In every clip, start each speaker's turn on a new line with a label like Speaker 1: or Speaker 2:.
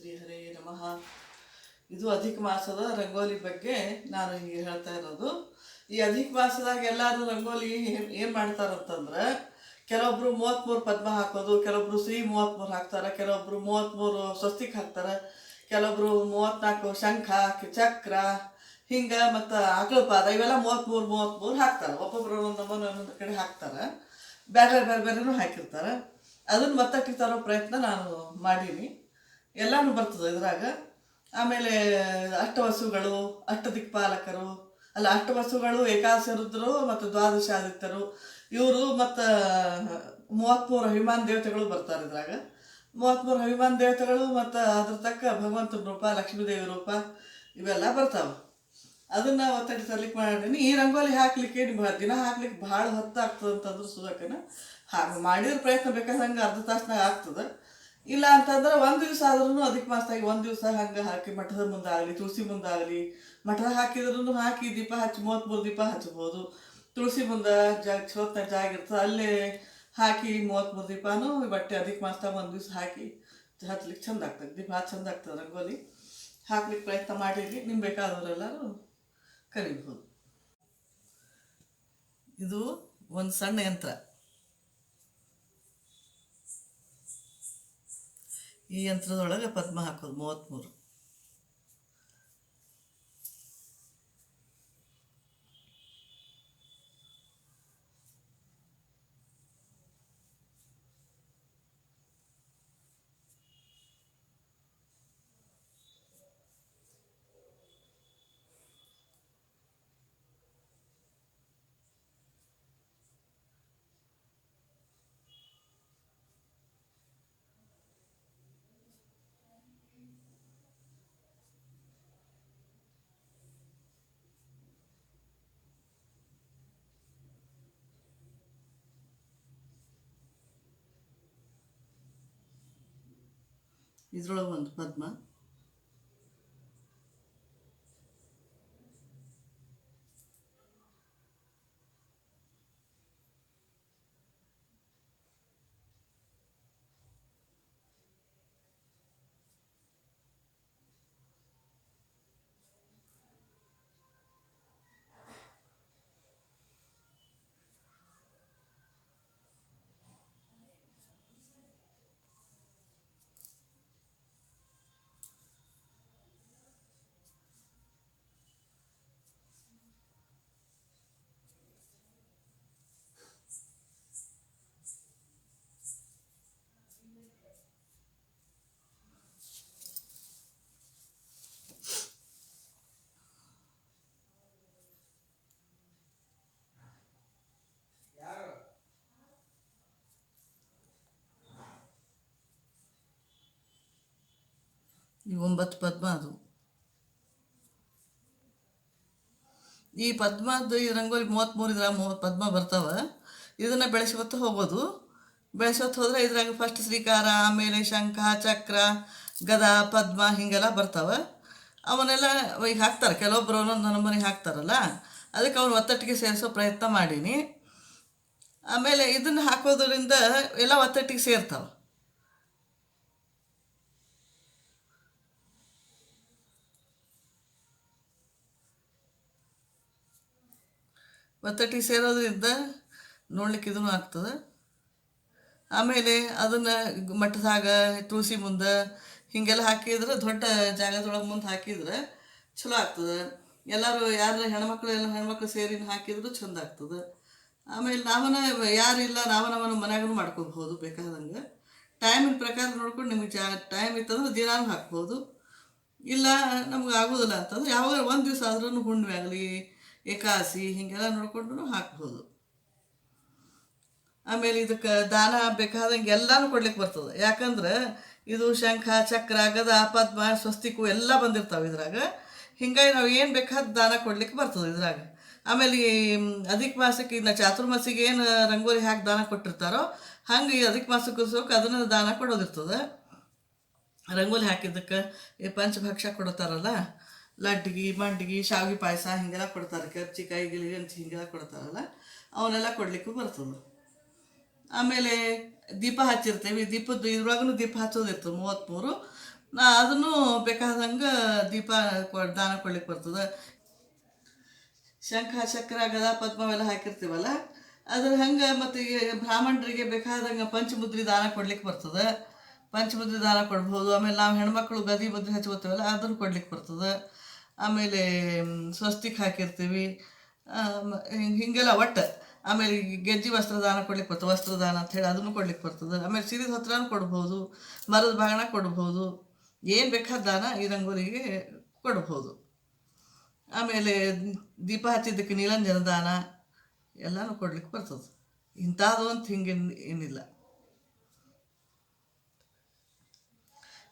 Speaker 1: ಶ್ರೀ ಹರೇ ನಮಃ. ಇದು ಅಧಿಕ ಮಾಸದ ರಂಗೋಲಿ ಬಗ್ಗೆ ನಾನು ಈಗ ಹೇಳ್ತಾ ಇರೋದು. ಈ ಅಧಿಕ ಮಾಸದಾಗ ಎಲ್ಲರೂ ರಂಗೋಲಿ ಏನು ಮಾಡ್ತಾರಂತಂದ್ರೆ, ಕೆಲವೊಬ್ರು 33 ಪದ್ಮ ಹಾಕೋದು, ಕೆಲವೊಬ್ರು ಶ್ರೀ 33 ಹಾಕ್ತಾರೆ, ಕೆಲವೊಬ್ರು 33 ಸ್ವಸ್ತಿಕ್ ಹಾಕ್ತಾರೆ, ಕೆಲವೊಬ್ರು 34 ಶಂಖ ಚಕ್ರ ಹಿಂಗೆ ಮತ್ತು ಆಕಳ ಪಾದ ಇವೆಲ್ಲ 33 ಹಾಕ್ತಾರೆ. ಒಬ್ಬೊಬ್ರು ಒಂದೊಂದು ಕಡೆ ಹಾಕ್ತಾರೆ, ಬೇರೆ ಬೇರೆ ಬೇರೆನೂ ಹಾಕಿರ್ತಾರೆ. ಅದನ್ನು ಮತ್ತಕ್ಕೆ ತರೋ ಪ್ರಯತ್ನ ನಾನು ಮಾಡೀನಿ. ಎಲ್ಲನೂ ಬರ್ತದೆ ಇದ್ರಾಗ. ಆಮೇಲೆ ಅಷ್ಟವಸುಗಳು, ಅಷ್ಟದಿಕ್ಪಾಲಕರು, ಅಲ್ಲ ಅಷ್ಟವಸುಗಳು, ಏಕಾದಶ ರುದ್ರರು ಮತ್ತು ದ್ವಾದಶ ಆದಿತ್ಯರು, ಇವರು ಮತ್ತು 33 ಅಭಿಮಾನ ದೇವತೆಗಳು ಬರ್ತಾರೆ ಇದ್ರಾಗ. 33 ಅಭಿಮಾನ ದೇವತೆಗಳು ಮತ್ತು ಅದ್ರ ತಕ್ಕ ಭಗವಂತನ ರೂಪ, ಲಕ್ಷ್ಮೀದೇವಿ ರೂಪ ಇವೆಲ್ಲ ಬರ್ತಾವೆ. ಅದನ್ನು ಒತ್ತಡಿ ತರ್ಲಿಕ್ಕೆ ಮಾಡೀನಿ. ಈ ರಂಗೋಲಿ ಹಾಕ್ಲಿಕ್ಕೆ ನಿಮ್ಗೆ ದಿನ ಹಾಕ್ಲಿಕ್ಕೆ ಭಾಳ ಹೊತ್ತಾಗ್ತದೆ ಅಂತಂದ್ರೆ ಸುಧಾಕನ ಹಾಗೆ ಮಾಡಿದ್ರೆ ಪ್ರಯತ್ನ ಬೇಕಾದಂಗೆ ಅರ್ಧ ತಾಸ್ನಾಗ ಆಗ್ತದೆ. ಇಲ್ಲ ಅಂತಂದ್ರೆ ಒಂದು ದಿವಸ ಆದ್ರೂ ಅಧಿಕ ಮಾಸದಾಗಿ ಒಂದು ದಿವಸ ಹಂಗೆ ಹಾಕಿ ಮಠದ ಮುಂದಾಗಲಿ ತುಳಸಿ ಮುಂದಾಗಲಿ, ಮಠದಾಗ ಹಾಕಿದ್ರೂ ಹಾಕಿ ದೀಪ ಹಚ್ಚಿ 33 ದೀಪ ಹಚ್ಬೋದು. ತುಳಸಿ ಮುಂದೆ ಚೋತ್ನ ಜಾಗ ಇರ್ತದೆ, ಅಲ್ಲೇ ಹಾಕಿ 33 ದೀಪನೂ ಬಟ್ಟೆ ಅಧಿಕ ಮಾಸದಾಗ ಒಂದು ದಿವಸ ಹಾಕಿ ಹಚ್ಲಿಕ್ಕೆ ಚಂದ ಆಗ್ತದೆ. ದೀಪ ಚಂದ ಆಗ್ತದೆ. ರಂಗೋಲಿ ಹಾಕ್ಲಿಕ್ಕೆ ಪ್ರಯತ್ನ ಮಾಡಿರಿ. ನಿಮ್ಗೆ ಬೇಕಾದವರೆಲ್ಲರೂ ಕಲಿಬಹುದು. ಇದು ಒಂದು ಸಣ್ಣ ಯಂತ್ರ. ಈ ಯಂತ್ರದೊಳಗೆ ಪದ್ಮ ಹಾಕೋದು 33. ಇದ್ರೊಳಗೆ ಒಂದು ಪದ್ಮ, ಈ 9 ಪದ್ಮ. ಅದು ಈ ಪದ್ಮದ್ದು ಈ ರಂಗೋಲಿ 33 ಇದ್ರಾಗ 30 ಪದ್ಮ ಬರ್ತಾವೆ. ಇದನ್ನು ಬೆಳೆಸ್ಕೊತ ಹೋಗೋದು. ಬೆಳೆಸ್ಕೊತ ಹೋದರೆ ಇದ್ರಾಗ ಫಸ್ಟ್ ಶ್ರೀಕಾರ, ಆಮೇಲೆ ಶಂಖ ಚಕ್ರ ಗದ ಪದ್ಮ ಹೀಗೆಲ್ಲ ಬರ್ತಾವೆ. ಅವನ್ನೆಲ್ಲ ಈಗ ಹಾಕ್ತಾರೆ. ಕೆಲವೊಬ್ಬರು ಒಂದೊಂದು ನಮೂನೆ ಹಾಕ್ತಾರಲ್ಲ, ಅದಕ್ಕೆ ಅವ್ರು ಒತ್ತಟ್ಟಿಗೆ ಸೇರಿಸೋ ಪ್ರಯತ್ನ ಮಾಡೀನಿ. ಆಮೇಲೆ ಇದನ್ನು ಹಾಕೋದ್ರಿಂದ ಎಲ್ಲ ಒತ್ತಟ್ಟಿಗೆ ಸೇರ್ತಾವೆ. ಒತ್ತಟ್ಟಿಗೆ ಸೇರೋದ್ರಿಂದ ನೋಡ್ಲಿಕ್ಕೆ ಇದೂ ಆಗ್ತದೆ. ಆಮೇಲೆ ಅದನ್ನು ಮಠದಾಗ ತುಳಸಿ ಮುಂದೆ ಹೀಗೆಲ್ಲ ಹಾಕಿದ್ರೆ, ದೊಡ್ಡ ಜಾಗದೊಳಗೆ ಮುಂದೆ ಹಾಕಿದ್ರೆ ಚಲೋ ಆಗ್ತದೆ. ಎಲ್ಲರೂ ಯಾರು ಹೆಣ್ಮಕ್ಳು ಸೇರಿ ಹಾಕಿದ್ರು ಚಂದ ಆಗ್ತದೆ. ಆಮೇಲೆ ನಾವನ್ನ ಯಾರಿಲ್ಲ ನಾವನ್ನ ಮನ್ಯಾಗೂ ಮಾಡ್ಕೋಬಹುದು ಬೇಕಾದಂಗೆ. ಟೈಮಿನ ಪ್ರಕಾರ ನೋಡ್ಕೊಂಡು ನಿಮಗೆ ಟೈಮ್ ಇತ್ತಂದ್ರೆ ದಿನಾನು ಹಾಕ್ಬೋದು. ಇಲ್ಲ ನಮ್ಗೆ ಆಗೋದಿಲ್ಲ ಅಂತಂದ್ರೆ ಯಾವಾಗ ಒಂದು ದಿವಸ ಆದ್ರೂ ಹುಣ್ಣಿಮೆ ಆಗಲಿ ಏಕಾದಶಿ ಹೀಗೆಲ್ಲ ನೋಡ್ಕೊಂಡು ಹಾಕ್ಬೋದು. ಆಮೇಲೆ ಇದಕ್ಕೆ ದಾನ ಬೇಕಾದಂಗೆ ಎಲ್ಲನೂ ಕೊಡ್ಲಿಕ್ಕೆ ಬರ್ತದೆ. ಯಾಕಂದ್ರೆ ಇದು ಶಂಖ ಚಕ್ರ ಗದ ಪದ್ಮ ಸ್ವಸ್ತಿಕು ಎಲ್ಲ ಬಂದಿರ್ತಾವೆ ಇದ್ರಾಗ. ಹಿಂಗಾಗಿ ನಾವು ಏನು ಬೇಕಾದ ದಾನ ಕೊಡ್ಲಿಕ್ಕೆ ಬರ್ತದೆ ಇದ್ರಾಗ. ಆಮೇಲೆ ಈ ಅಧಿಕ ಮಾಸಕ್ಕೆ ಇನ್ನು ಚಾತುರ್ಮಾಸಿಗೆ ಏನು ರಂಗೋಲಿ ಹಾಕಿ ದಾನ ಕೊಟ್ಟಿರ್ತಾರೋ ಹಂಗೆ ಈ ಅಧಿಕ ಮಾಸಕ್ಕೋಸ್ಕರ ಅದನ್ನು ದಾನ ಕೊಡೋದಿರ್ತದೆ. ರಂಗೋಲಿ ಹಾಕಿದ್ದಕ್ಕೆ ಈ ಪಂಚಭಕ್ಷ ಕೊಡ್ತಾರಲ್ಲ, ಲಡ್ಡಿಗೆ ಮಂಡಿಗೆ ಶಾವಿಗೆ ಪಾಯಸ ಹೀಗೆಲ್ಲ ಕೊಡ್ತಾರೆ. ಕರ್ಚಿಕಾಯಿ ಗಿಲಿಗಂಚಿ ಹೀಗೆಲ್ಲ ಕೊಡ್ತಾರಲ್ಲ, ಅವನ್ನೆಲ್ಲ ಕೊಡಲಿಕ್ಕೂ ಬರ್ತದೆ. ಆಮೇಲೆ ದೀಪ ಹಚ್ಚಿರ್ತೇವೆ. ದೀಪದ್ದು ಇದ್ರೊಳಗೂ ದೀಪ ಹಚ್ಚೋದಿರ್ತದೆ 33. ಅದನ್ನು ಬೇಕಾದಂಗೆ ದೀಪ ದಾನ ಕೊಡ್ಲಿಕ್ಕೆ ಬರ್ತದೆ. ಶಂಖ ಚಕ್ರ ಗದಾ ಪದ್ಮವೆಲ್ಲ ಹಾಕಿರ್ತೀವಲ್ಲ, ಅದ್ರ ಹಂಗೆ ಮತ್ತು ಈಗ ಬ್ರಾಹ್ಮಣರಿಗೆ ಬೇಕಾದಂಗೆ ಪಂಚಮುದ್ರಿ ದಾನ ಕೊಡ್ಲಿಕ್ಕೆ ಬರ್ತದೆ. ಪಂಚಮುದ್ರಿ ದಾನ ಕೊಡ್ಬೋದು. ಆಮೇಲೆ ನಾವು ಹೆಣ್ಮಕ್ಳು ಗದಿ ಮುದ್ರೆ ಹಚ್ಕೋತೀವಲ್ಲ, ಅದನ್ನು ಕೊಡ್ಲಿಕ್ಕೆ ಬರ್ತದೆ. ಆಮೇಲೆ ಸ್ವಸ್ತಿಕ್ ಹಾಕಿರ್ತೀವಿ. ಹೀಗೆಲ್ಲ ಒಟ್ಟು. ಆಮೇಲೆ ಈ ಗೆಜ್ಜೆ ವಸ್ತ್ರದಾನ ಕೊಡ್ಲಿಕ್ಕೆ ಬರ್ತದೆ, ವಸ್ತ್ರದಾನ ಅಂಥೇಳಿ ಅದನ್ನು ಕೊಡ್ಲಿಕ್ಕೆ ಬರ್ತದೆ. ಆಮೇಲೆ ಸಿರಿದ ಹೊತ್ರನೂ ಕೊಡ್ಬೋದು, ಮರದ ಬಾಗಿಣ ಕೊಡ್ಬೋದು. ಏನು ಬೇಕಾದ ದಾನ ಈ ರಂಗೋಲಿಗೆ ಕೊಡ್ಬೋದು. ಆಮೇಲೆ ದೀಪ ಹಚ್ಚಿದ್ದಕ್ಕೆ ನೀಲಂಜನ ದಾನ ಎಲ್ಲನೂ ಕೊಡ್ಲಿಕ್ಕೆ ಬರ್ತದೆ. ಇಂಥದ್ದು ಅಂತ ಹಿಂಗೆ ಏನಿಲ್ಲ.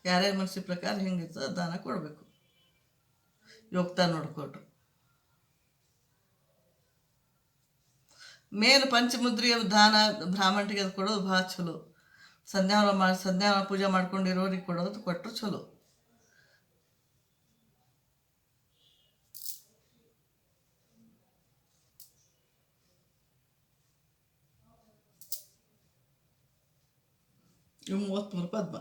Speaker 1: ಯಾರ್ಯಾರ ಮನಸ್ಸಿನ ಪ್ರಕಾರ ಹೆಂಗಿರ್ತದೆ ದಾನ ಕೊಡಬೇಕು, ಯೋಗ್ತಾ ನೋಡ್ಕೊಟ್ಟು. ಮೇನ್ ಪಂಚಮುದ್ರಿಯ ದಾನ ಬ್ರಾಹ್ಮಣರಿಗೆ ಅದು ಕೊಡೋದು ಭಾಳ ಚಲೋ. ಸಂಧ್ಯಾವನ ಪೂಜೆ ಮಾಡ್ಕೊಂಡಿರೋರಿಗೆ ಕೊಡೋದು ಕೊಟ್ಟರು ಚಲೋ. ಇವು 33 ಪದ್ಮ.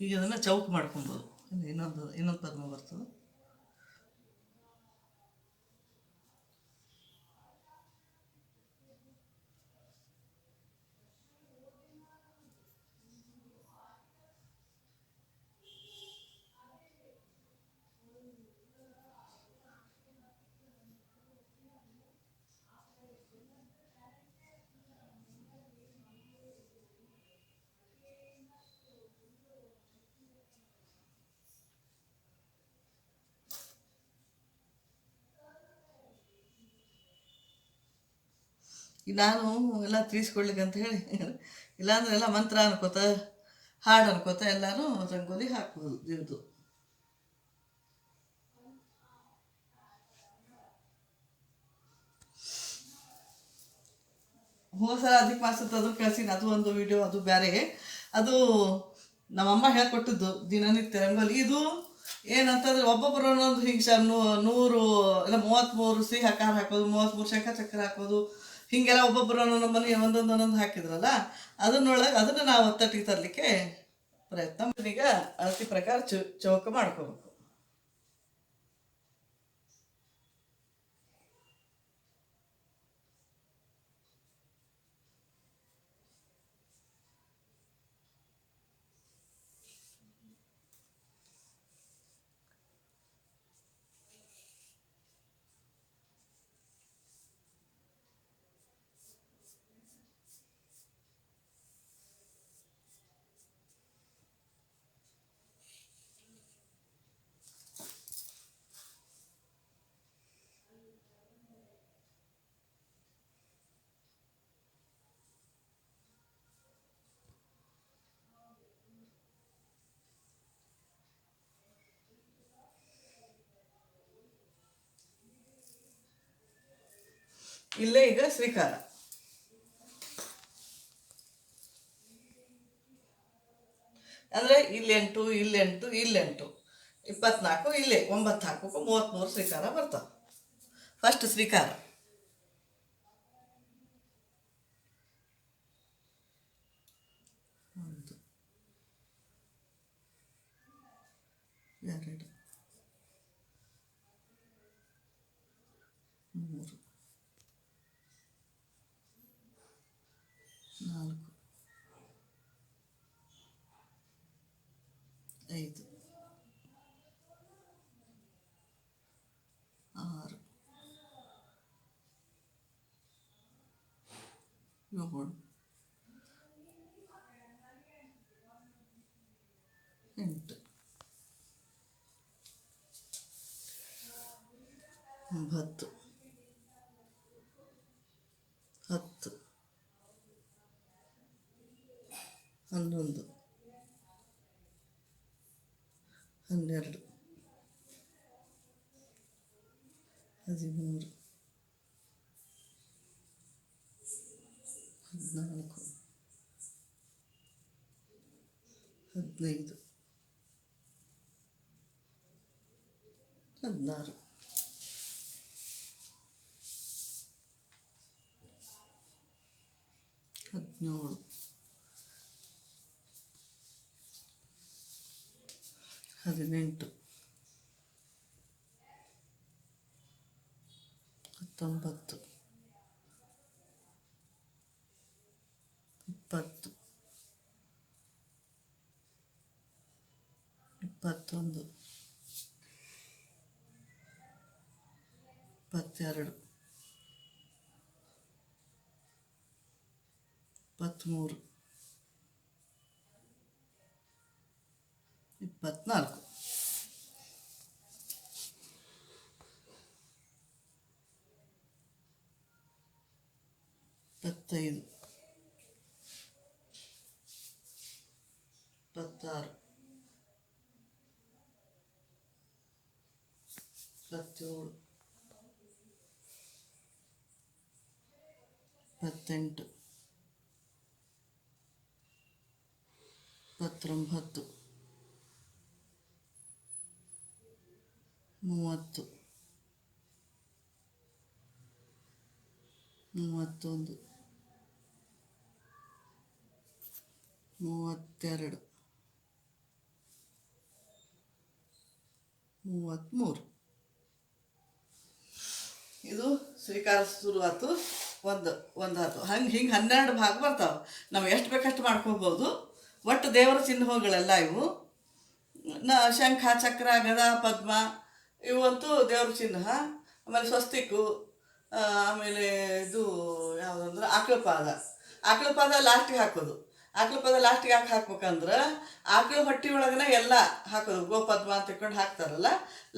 Speaker 1: ಈಗ ಅದನ್ನು ಚೌಕ್ ಮಾಡ್ಕೊಬೋದು. ಇನ್ನೊಂದು ಪದ್ಮ ಬರ್ತದೆ. ನಾನು ಎಲ್ಲ ತಿಳಿಸ್ಕೊಡ್ಲಿಕ್ಕೆ ಅಂತ ಹೇಳಿ, ಇಲ್ಲಾಂದ್ರೆ ಎಲ್ಲ ಮಂತ್ರ ಅನ್ಕೋತ ಹಾಡು ಅನ್ಕೋತ ಎಲ್ಲರೂ ರಂಗೋಲಿ ಹಾಕ್ಬೋದು ದೇವ್ರದು. ಹೋದ ಅಧಿಕ ಮಾಸದ ಅದನ್ನು ಕಳ್ಸೀನಿ, ಅದು ಒಂದು ವಿಡಿಯೋ, ಅದು ಬೇರೆ. ಅದು ನಮ್ಮಮ್ಮ ಹೇಳ್ಕೊಟ್ಟಿದ್ದು ದಿನನಿತ್ಯ ರಂಗೋಲಿ. ಇದು ಏನಂತಂದ್ರೆ ಒಬ್ಬೊಬ್ಬರು ಒಂದೊಂದು ಹಿಂಗೆ 100 ಇಲ್ಲ 33 ಸಿಹಿ ಆಕಾರ ಹಾಕೋದು, 33 ಶಂಖ ಚಕ್ರ ಹಾಕೋದು, ಹೀಗೆಲ್ಲ ಒಬ್ಬೊಬ್ಬರು ಒಂದೊಂದು ಮನೆ ಒಂದೊಂದು ಹಾಕಿದ್ರಲ್ಲ, ಅದನ್ನು ನಾವು ಒತ್ತಟ್ಟಿಗೆ ತರಲಿಕ್ಕೆ ಪ್ರಯತ್ನ. ಈಗ ಅಳತಿ ಪ್ರಕಾರ ಚೌಕ ಮಾಡ್ಕೋಬೇಕು. ಇಲ್ಲೇ ಈಗ ಶ್ರೀಕಾರ. ಅಂದರೆ ಇಲ್ಲೆಂಟು 24, ಇಲ್ಲೇ 9 ಹಾಕೋಕೆ 33 ಶ್ರೀಕಾರ ಬರ್ತಾವೆ. ಫಸ್ಟ್ ಶ್ರೀಕಾರ. ಒಂದು 2 3 4 5 6 7 8 9 10 11 12 13 14 14 15 16 17 18 19 20 21 22 23 24 25 26 27 28 29 30 31 32 33 ಇದು ಸ್ವೀಕಾರ ಶುರುವಾತು. ಒಂದು ಆತು. ಹಿಂಗೆ 12 ಭಾಗ ಬರ್ತಾವೆ. ನಾವು ಎಷ್ಟು ಬೇಕಷ್ಟು ಮಾಡ್ಕೋಬೋದು. ಒಟ್ಟು ದೇವರ ಚಿಹ್ನೆಗಳೆಲ್ಲ ಇವು. ಶಂಖ, ಚಕ್ರ, ಗದ, ಪದ್ಮ ಇವಂತೂ ದೇವ್ರ ಚಿಹ್ನ. ಆಮೇಲೆ ಸ್ವಸ್ತಿಕ್ಕು, ಆಮೇಲೆ ಇದು ಯಾವುದಂದ್ರೆ ಆಕಳ ಪಾದ ಲಾಸ್ಟಿಗೆ ಹಾಕೋದು. ಆಕಳ ಪಾದ ಲಾಸ್ಟಿಗೆ ಯಾಕೆ ಹಾಕ್ಬೇಕಂದ್ರೆ ಆಕಳ ಹೊಟ್ಟೆ ಒಳಗನ ಎಲ್ಲ ಹಾಕೋದು. ಗೋಪದ್ಮ ಅಂತ ತಿಳ್ಕೊಂಡು ಹಾಕ್ತಾರಲ್ಲ,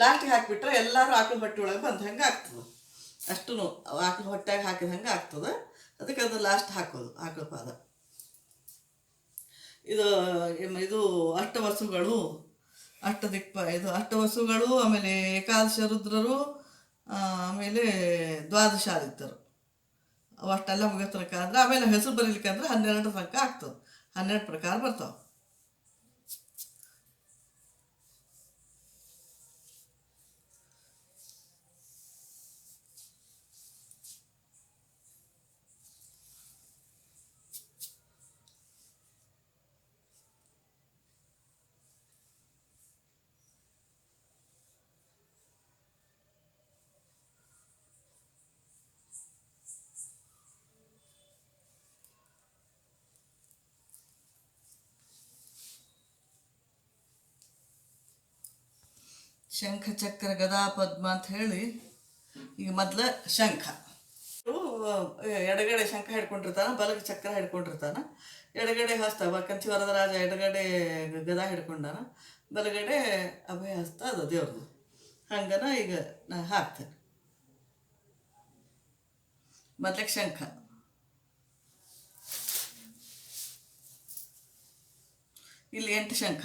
Speaker 1: ಲಾಸ್ಟಿಗೆ ಹಾಕಿಬಿಟ್ರೆ ಎಲ್ಲರೂ ಆಕಳ ಹೊಟ್ಟೆ ಒಳಗೆ ಬಂದು ಹಂಗೆ ಆಗ್ತದೆ. ಅಷ್ಟು ಆಕಳ ಹೊಟ್ಟೆಗೆ ಹಾಕಿದ ಹಂಗೆ ಆಗ್ತದೆ. ಅದಕ್ಕೆ ಅದು ಲಾಸ್ಟ್ ಹಾಕೋದು ಆಕಳ ಪಾದ. ಇದು ಅಷ್ಟವಸುಗಳು, ಅಷ್ಟವಸುಗಳು, ಆಮೇಲೆ ಏಕಾದಶ ರುದ್ರರು, ಆಮೇಲೆ ದ್ವಾದಶಾದಿತ್ಯರು ಅವಷ್ಟೆಲ್ಲ ಮುಗಿಯೋ ತನಕ ಅಂದ್ರೆ ಆಮೇಲೆ ಹೆಸರು ಬರೀಲಿಕ್ಕೆ ಅಂದ್ರೆ 12 ತನಕ ಆಗ್ತದೆ. 12 ಪ್ರಕಾರ ಬರ್ತಾವೆ. ಶಂಖ, ಚಕ್ರ, ಗದಾ, ಪದ್ಮ ಅಂತ ಹೇಳಿ ಈಗ ಮೊದಲ ಶಂಖ. ಎಡಗಡೆ ಶಂಖ ಹಿಡ್ಕೊಂಡಿರ್ತಾನೆ, ಬಲಗೆ ಚಕ್ರ ಹಿಡ್ಕೊಂಡಿರ್ತಾನೆ. ಎಡಗಡೆ ಹಸ್ತ ಕಂಚಿ ವರದರಾಜ ಎಡಗಡೆ ಗದಾ ಹಿಡ್ಕೊಂಡಾನ, ಬಲಗಡೆ ಅಭಯ ಹಸ್ತ ಅದು ದೇವ್ರದ್ದು. ಹಂಗನ ಈಗ ನಾ ಹಾಕ್ತೇನೆ. ಮೊದಲಿಗೆ ಶಂಖ, ಇಲ್ಲಿ 8 ಶಂಖ,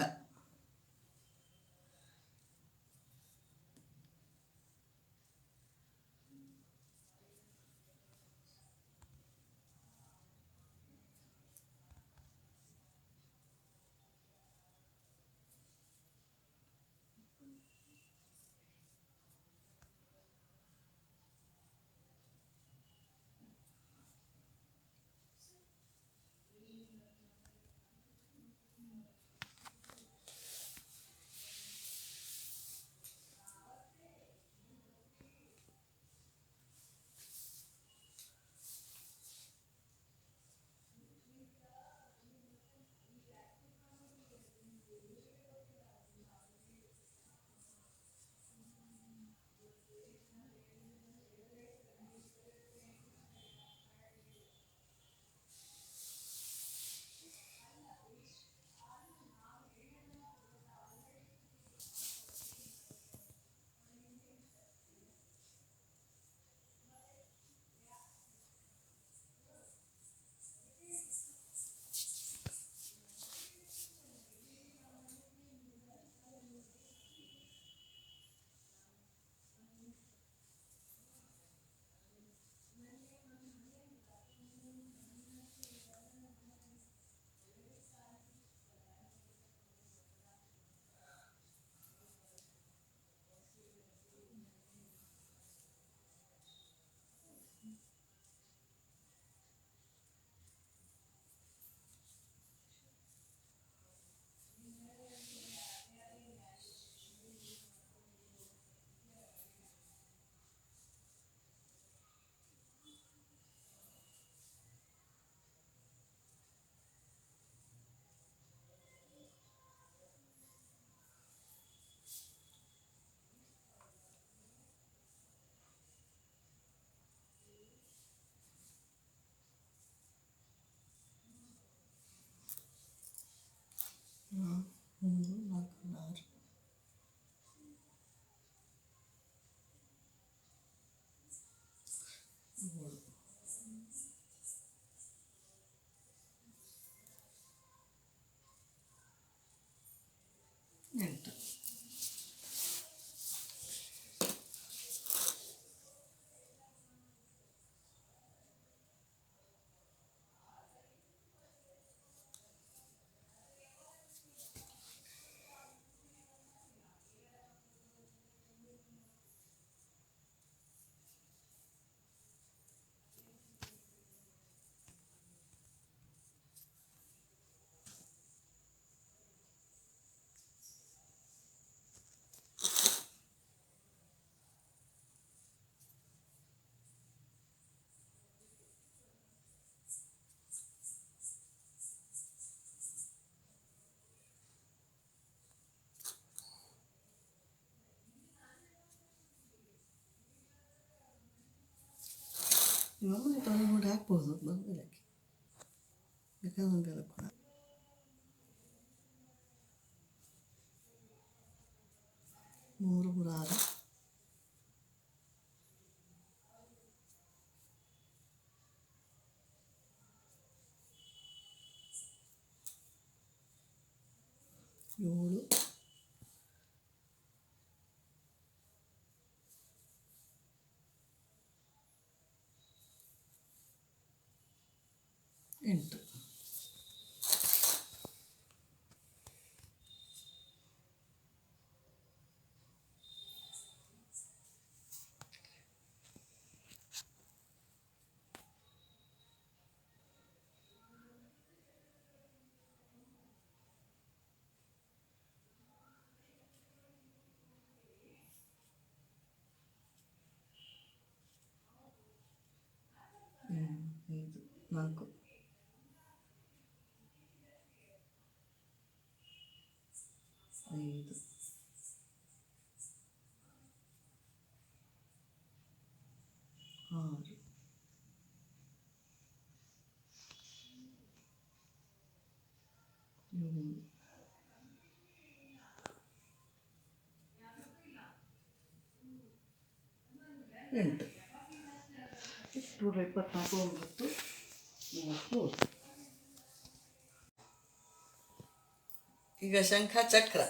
Speaker 1: ಮಾಮೂಲಿ ತೊಳೆ ನೋಡಿ ಹಾಕ್ಬೋದು ಬಂದಮೇಲೆ ಬೇಕಾದಂಗೆಲ್ಲ ಕೂಡ 3 3 6 7 8 5 4 5 6 7 8 24 9 30. ಈಗ ಶಂಖ ಚಕ್ರ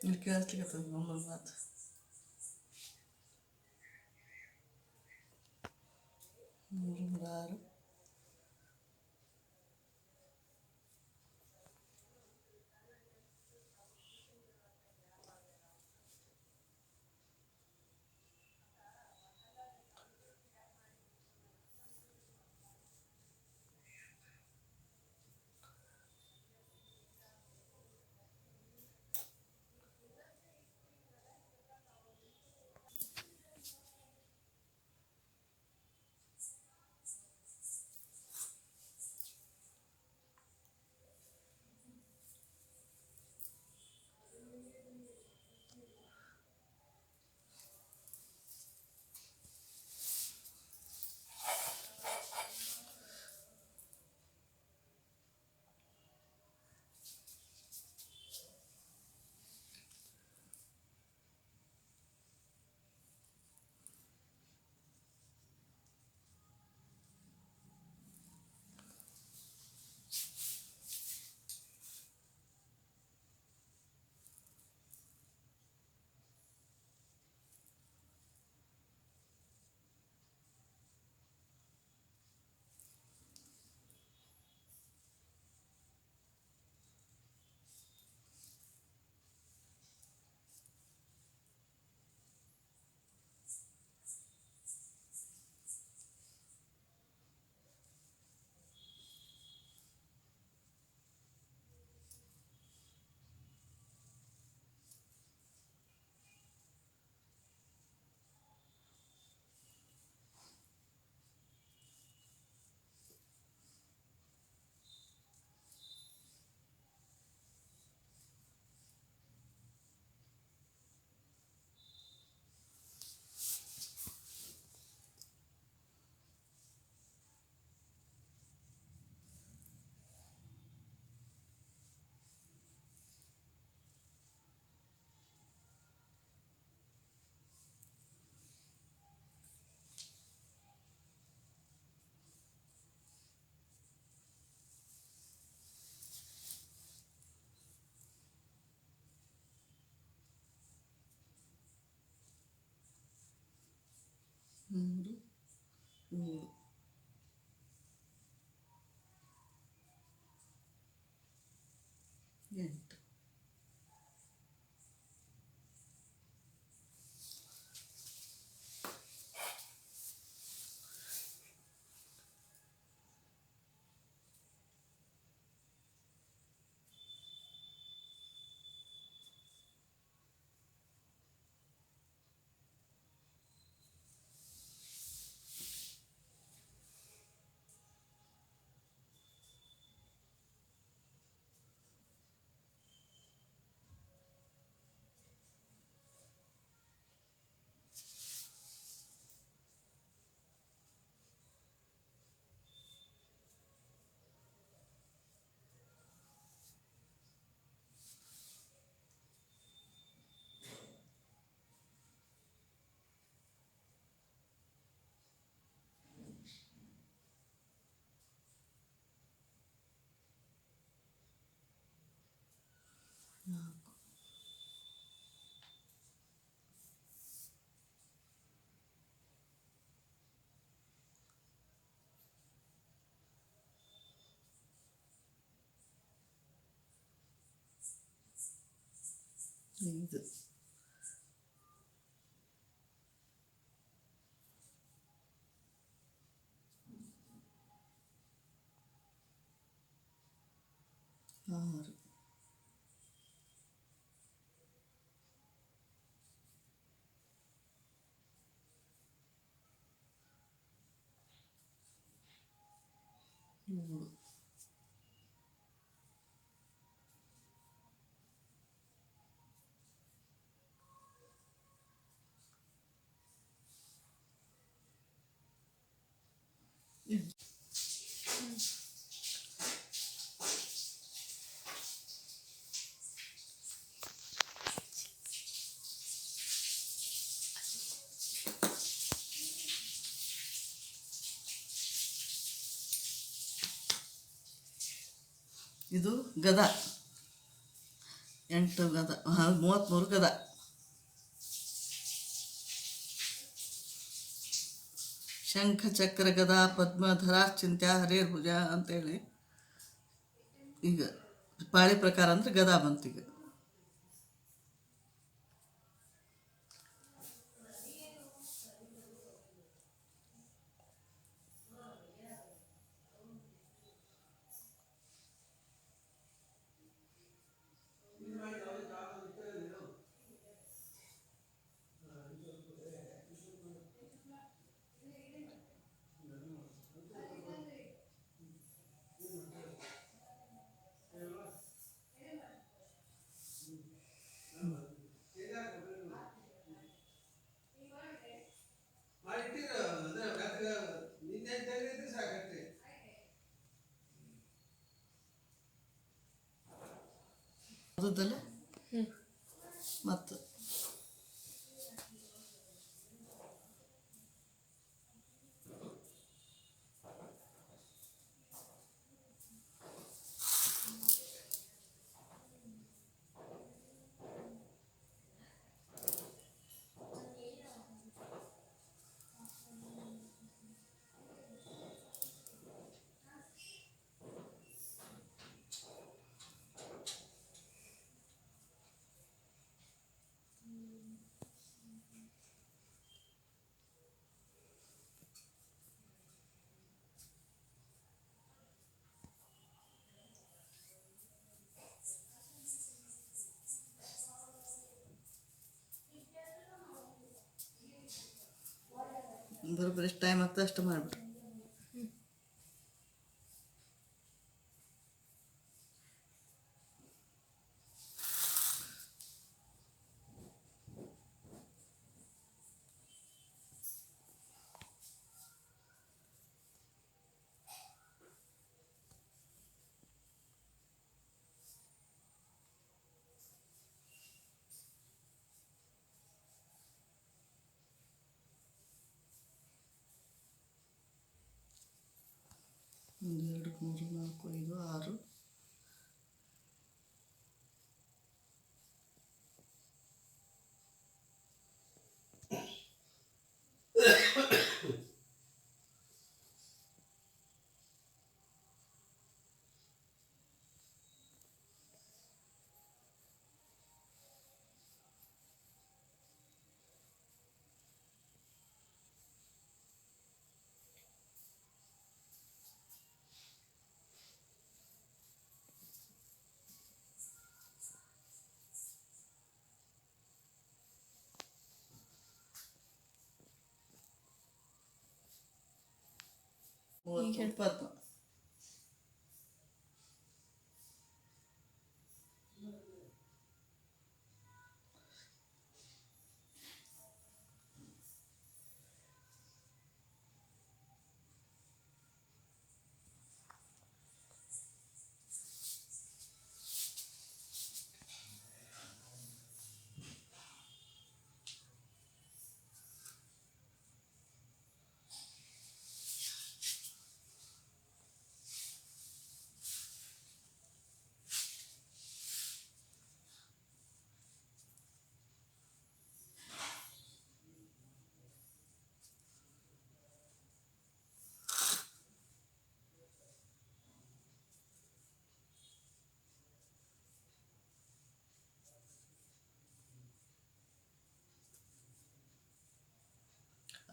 Speaker 1: ಇಲ್ಲಿ ಕೇಳಿಸ್ಲಿಕ್ಕೆ ನಮ್ಮ ಮಾತು 3 3 6 5 ಇದು 6 7 ಇದು ಗದ 8 ಗದ 33 ಗದ. ಶಂಖ ಚಕ್ರ ಗದ ಪದ್ಮಧರಾಶ್ಚಿಂತ್ಯ ಹರೇರ್ಭುಜ ಅಂತೇಳಿ ಈಗ ಪಾಳಿ ಪ್ರಕಾರ ಅಂದ್ರೆ ಗದ ಬಂತೀಗ. ಅದಲ್ಲ ಮತ್ತು ಬರೋಬ್ಬರಿ ಎಷ್ಟು ಟೈಮ್ ಆಗ್ತದೆ ಅಷ್ಟು ಮಾಡಿಬಿಡ್ರಿ. ಒಂದು 2 3 4 5 6 30 20.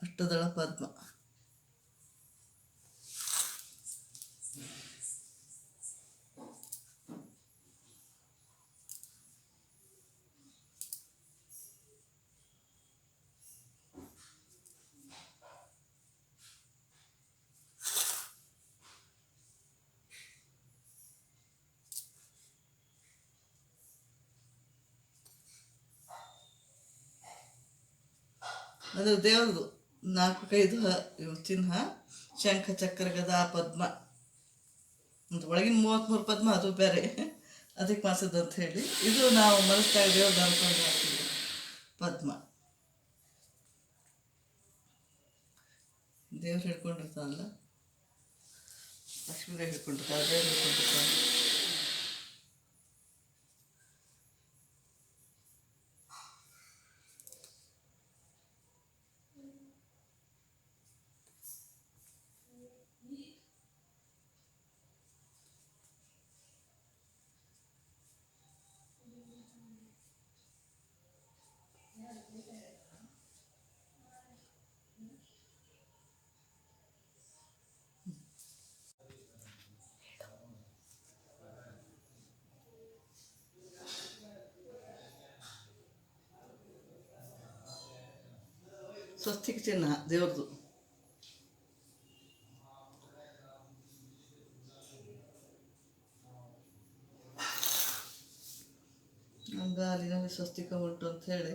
Speaker 1: ಅಷ್ಟದಳ ಪದ್ಮ. ಅದು ದೇವ್ರದು 4-5 ಚಿಹ್ನ: ಶಂಖ, ಚಕ್ರ, ಗದಾ, ಪದ್ಮ. ಮತ್ತು ಒಳಗಿನ 33 ಪದ್ಮ ಅದು ಬೇರೆ, ಅದಕ್ಕೆ ಮಾಸದ ಅಂತ ಹೇಳಿ. ಇದು ನಾವು ಮನಸ್ಸಾಗ ದೇವ್ರದ್ದು ಅನ್ಕೊಂಡು ಹಾಕಿದ್ವಿ ಪದ್ಮ. ದೇವ್ರು ಹಿಡ್ಕೊಂಡಿರ್ತಾನಲ್ಲ, ಲಕ್ಷ್ಮೀದೇವಿ ಹಿಡ್ಕೊಂಡಿರ್ತಾಳೆ, ದೇವ್ರು ಹಿಡ್ಕೊಂಡಿರ್ತಾನೆ. ಸ್ವಸ್ತಿಕ್ ಚಿಹ್ನ ದೇವ್ರದು. ಅಂಗಾಲಿನಲ್ಲಿ ಸ್ವಸ್ತಿಕ ಉಂಟು ಅಂತ ಹೇಳಿ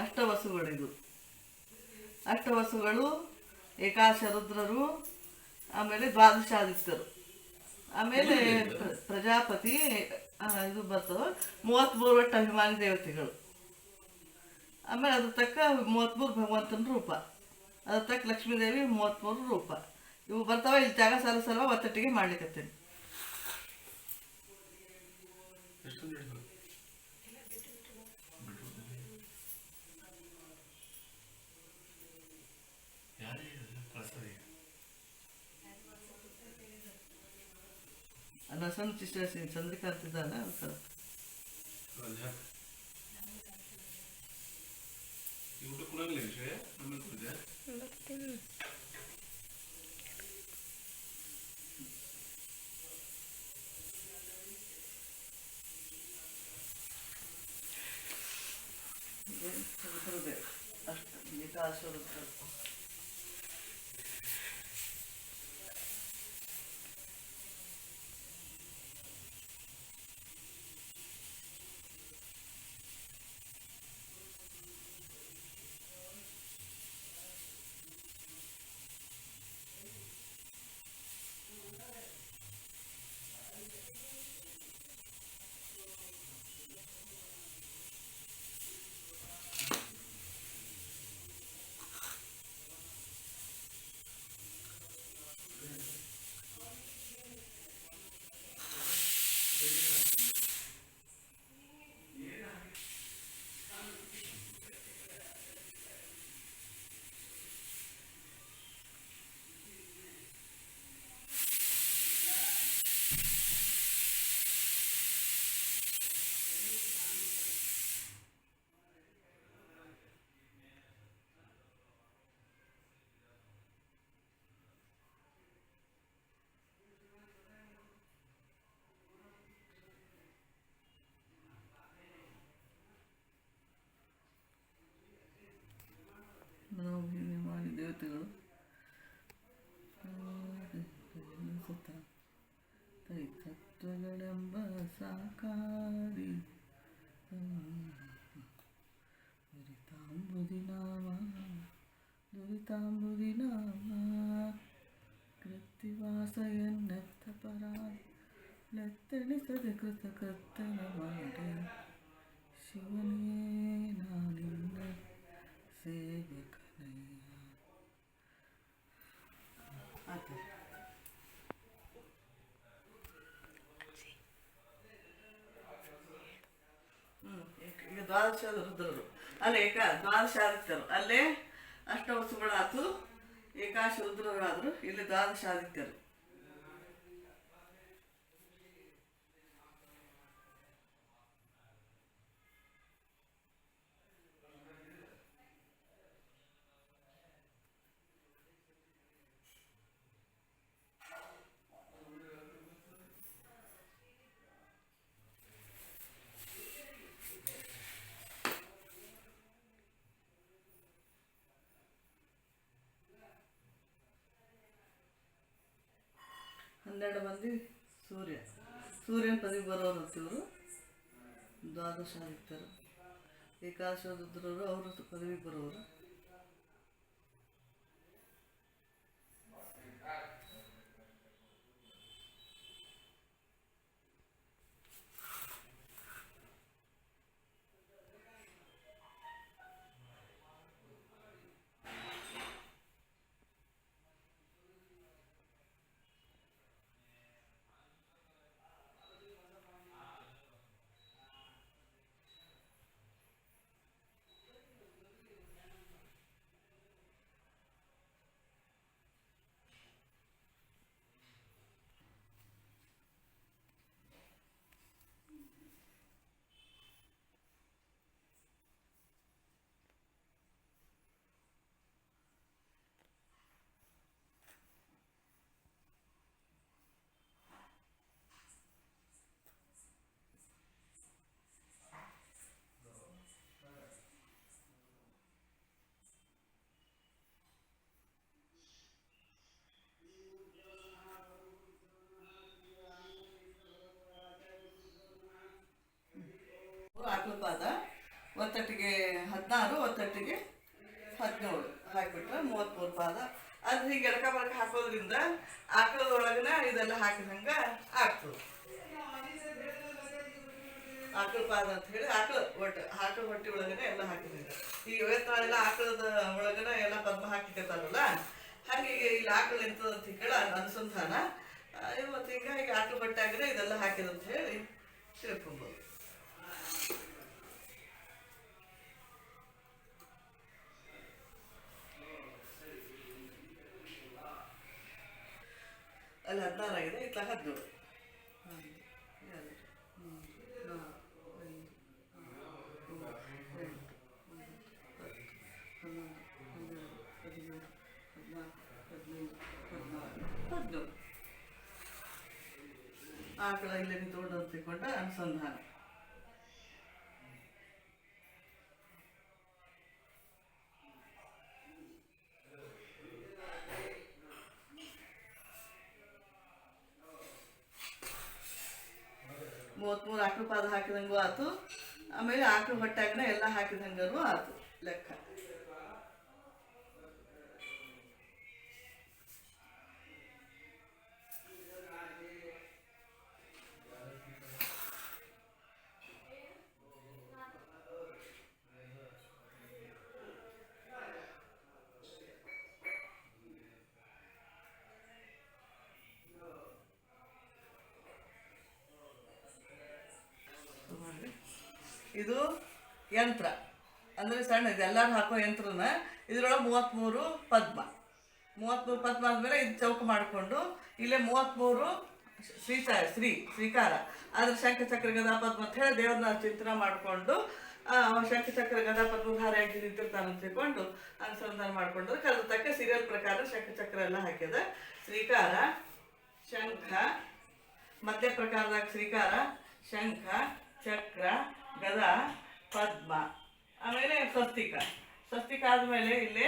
Speaker 1: ಅಷ್ಟವಸುಗಳಿದು. ಅಷ್ಟವಸುಗಳು ಏಕಾಶ ರುದ್ರರು, ಆಮೇಲೆ ದ್ವಾದಶಾದಿತ್ಯರು, ಆಮೇಲೆ ಪ್ರಜಾಪತಿ, ಇದು ಬರ್ತದೆ 33 ಒಟ್ಟು ಅಭಿಮಾನಿ ದೇವತೆಗಳು. ಆಮೇಲೆ ಅದ್ರ ತಕ್ಕ 33 ಭಗವಂತನ ರೂಪ, ಅದ್ರ ತಕ್ಕ ಲಕ್ಷ್ಮೀದೇವಿ 33 ರೂಪ. ಇವು ಬರ್ತಾವ. ಇಲ್ಲಿ ಜಾಗ ಸಲುವ ಒತ್ತಟ್ಟಿಗೆ ಮಾಡ್ಲಿಕ್ಕತ್ತೇನೆ. ನಸನ್ ಚಂದ್ರಿಕಾಂತ್ ಇದ್ದಾನೆ. ಅಷ್ಟು ಗೀತಾಶ್ವರ ಕೃತಿಗಳು. ತತ್ವಗಳೆಂಬ ಸಾಕಾರಿ ದುರಿತಾಂಬುದಿ ನಾಮ ಕೃತ್ತಿವಾಸ ಎನ್ನೆತ್ತ ಪರಾಧಿ ಲೆತ್ತೆಣಿಸದೆ ಕೃತಕರ್ತನ ಮಾಡಿ ಶಿವನೇ ನಾನಿನ್ನ ಸೇವಕನಯ್ಯ. ಆತ ಈಗ ದ್ವಾದಶ ರುದ್ರರು ಅಲ್ಲೇ ದ್ವಾದಶಾದಿತ್ಯರು ಅಲ್ಲೇ ಅಷ್ಟವಸುಗಳಾತು, ಏಕಾಶ ರುದ್ರರಾದರು, ಇಲ್ಲಿ ದ್ವಾದಶಾದಿತ್ಯರು. ಹನ್ನೆರಡು ಮಂದಿ ಸೂರ್ಯನ ಪದವಿ ಬರೋರು ಇವರು ದ್ವಾದಶಾದಿತ್ಯರು. ಏಕಾದಶ ರುದ್ರರು ಅವರು ಪದವಿ ಬರೋರು. ಆಕಳಪಾದ ಒತ್ತಟ್ಟಿಗೆ 16, ಒತ್ತಟ್ಟಿಗೆ 17 ಹಾಕಿಬಿಟ್ರೆ 33 ಪಾದ. ಅದು ಹೀಗೆ ಎಡಕ ಬಲಕ ಹಾಕೋದ್ರಿಂದ ಆಕಳದೊಳಗನ ಇದೆಲ್ಲ ಹಾಕಿದಂಗೆ ಆಗ್ತದೆ. ಆಕಳ ಪಾದ ಅಂತ ಹೇಳಿ ಆಕಳ ಹೊಟ್ಟೆ ಒಳಗನೆ ಎಲ್ಲ ಹಾಕಿದಂಗೆ. ಈಗ ಇವತ್ತಾಳೆಲ್ಲ ಆಕಳದ ಒಳಗನ ಎಲ್ಲ ಪದ್ಮ ಹಾಕಿರ್ತಾರಲ್ಲ, ಹಾಗೆ ಇಲ್ಲಿ ಆಕಳ ಎಂತದ ಅಂತ ಹೇಳಿ ಅನುಸಂಧಾನ. ಇವತ್ತು ಹೀಗಾಗಿ ಆಕಳ ಬಟ್ಟಾಗನೆ ಇದೆಲ್ಲ ಹಾಕಿದಂತ ಹೇಳಿ ತಿಳ್ಕೊಬೋದು. ಅಲ್ಲಿ 16 ಆಗಿದೆ, ಇತ್ತ 17. 1, 2, 3, 4, 5, 6, 7, 8, 9, 10, 11, 12, 13, 14, 15, 16, 17 ಆಕಳ ಇಲ್ಲಿ ನಿಂತ್ಕೊಂಡು ಅಂತಿಕೊಂಡ ಅನುಸಂಧಾನ. ಮೂವತ್ತ್ಮೂರು ಆಕಳು ಪಾದ ಹಾಕಿದಂಗೂ ಆತು, ಆಮೇಲೆ ಆಕಳು ಹೊಟ್ಟಾಗನ ಎಲ್ಲ ಹಾಕಿದಂಗೂ ಆತು ಲೆಕ್ಕ. ಇದು ಯಂತ್ರ ಅಂದರೆ ಸಣ್ಣ ಇದೆಲ್ಲರೂ ಹಾಕೋ ಯಂತ್ರನ. ಇದರೊಳಗೆ 33 ಪದ್ಮ. 33 ಪದ್ಮ ಆದಮೇಲೆ ಇದು ಚೌಕ ಮಾಡಿಕೊಂಡು ಇಲ್ಲೇ 33 ಶ್ರೀಕಾರ ಅದ್ರ ಶಂಖ ಚಕ್ರ ಗದಾ ಪದ್ಮ ಅಂತ ಹೇಳಿ ದೇವ್ರನ್ನ ಚಿಂತನೆ ಮಾಡಿಕೊಂಡು ಶಂಖ ಚಕ್ರ ಗದಾ ಪದ್ಮಧಾರಿಯಾಗಿ ನಿಂತಿರ್ತಾನೆ ಅಂತ ತಿಳ್ಕೊಂಡು ಅನುಸಂಧಾನ ಮಾಡಿಕೊಂಡ್ರೆ ಅದ್ರ ತಕ್ಕ ಸೀರಿಯಲ್ ಪ್ರಕಾರ ಶಂಖ ಚಕ್ರ ಎಲ್ಲ ಹಾಕ್ಯದ. ಶ್ರೀಕಾರ, ಶಂಖ, ಮಧ್ಯ ಪ್ರಕಾರದಾಗ ಶ್ರೀಕಾರ, ಶಂಖ, ಚಕ್ರ, ಗದಾ, ಪದ್ಮ, ಆಮೇಲೆ ಸ್ವಸ್ತಿಕ. ಸ್ವಸ್ತಿಕ ಆದಮೇಲೆ ಇಲ್ಲಿ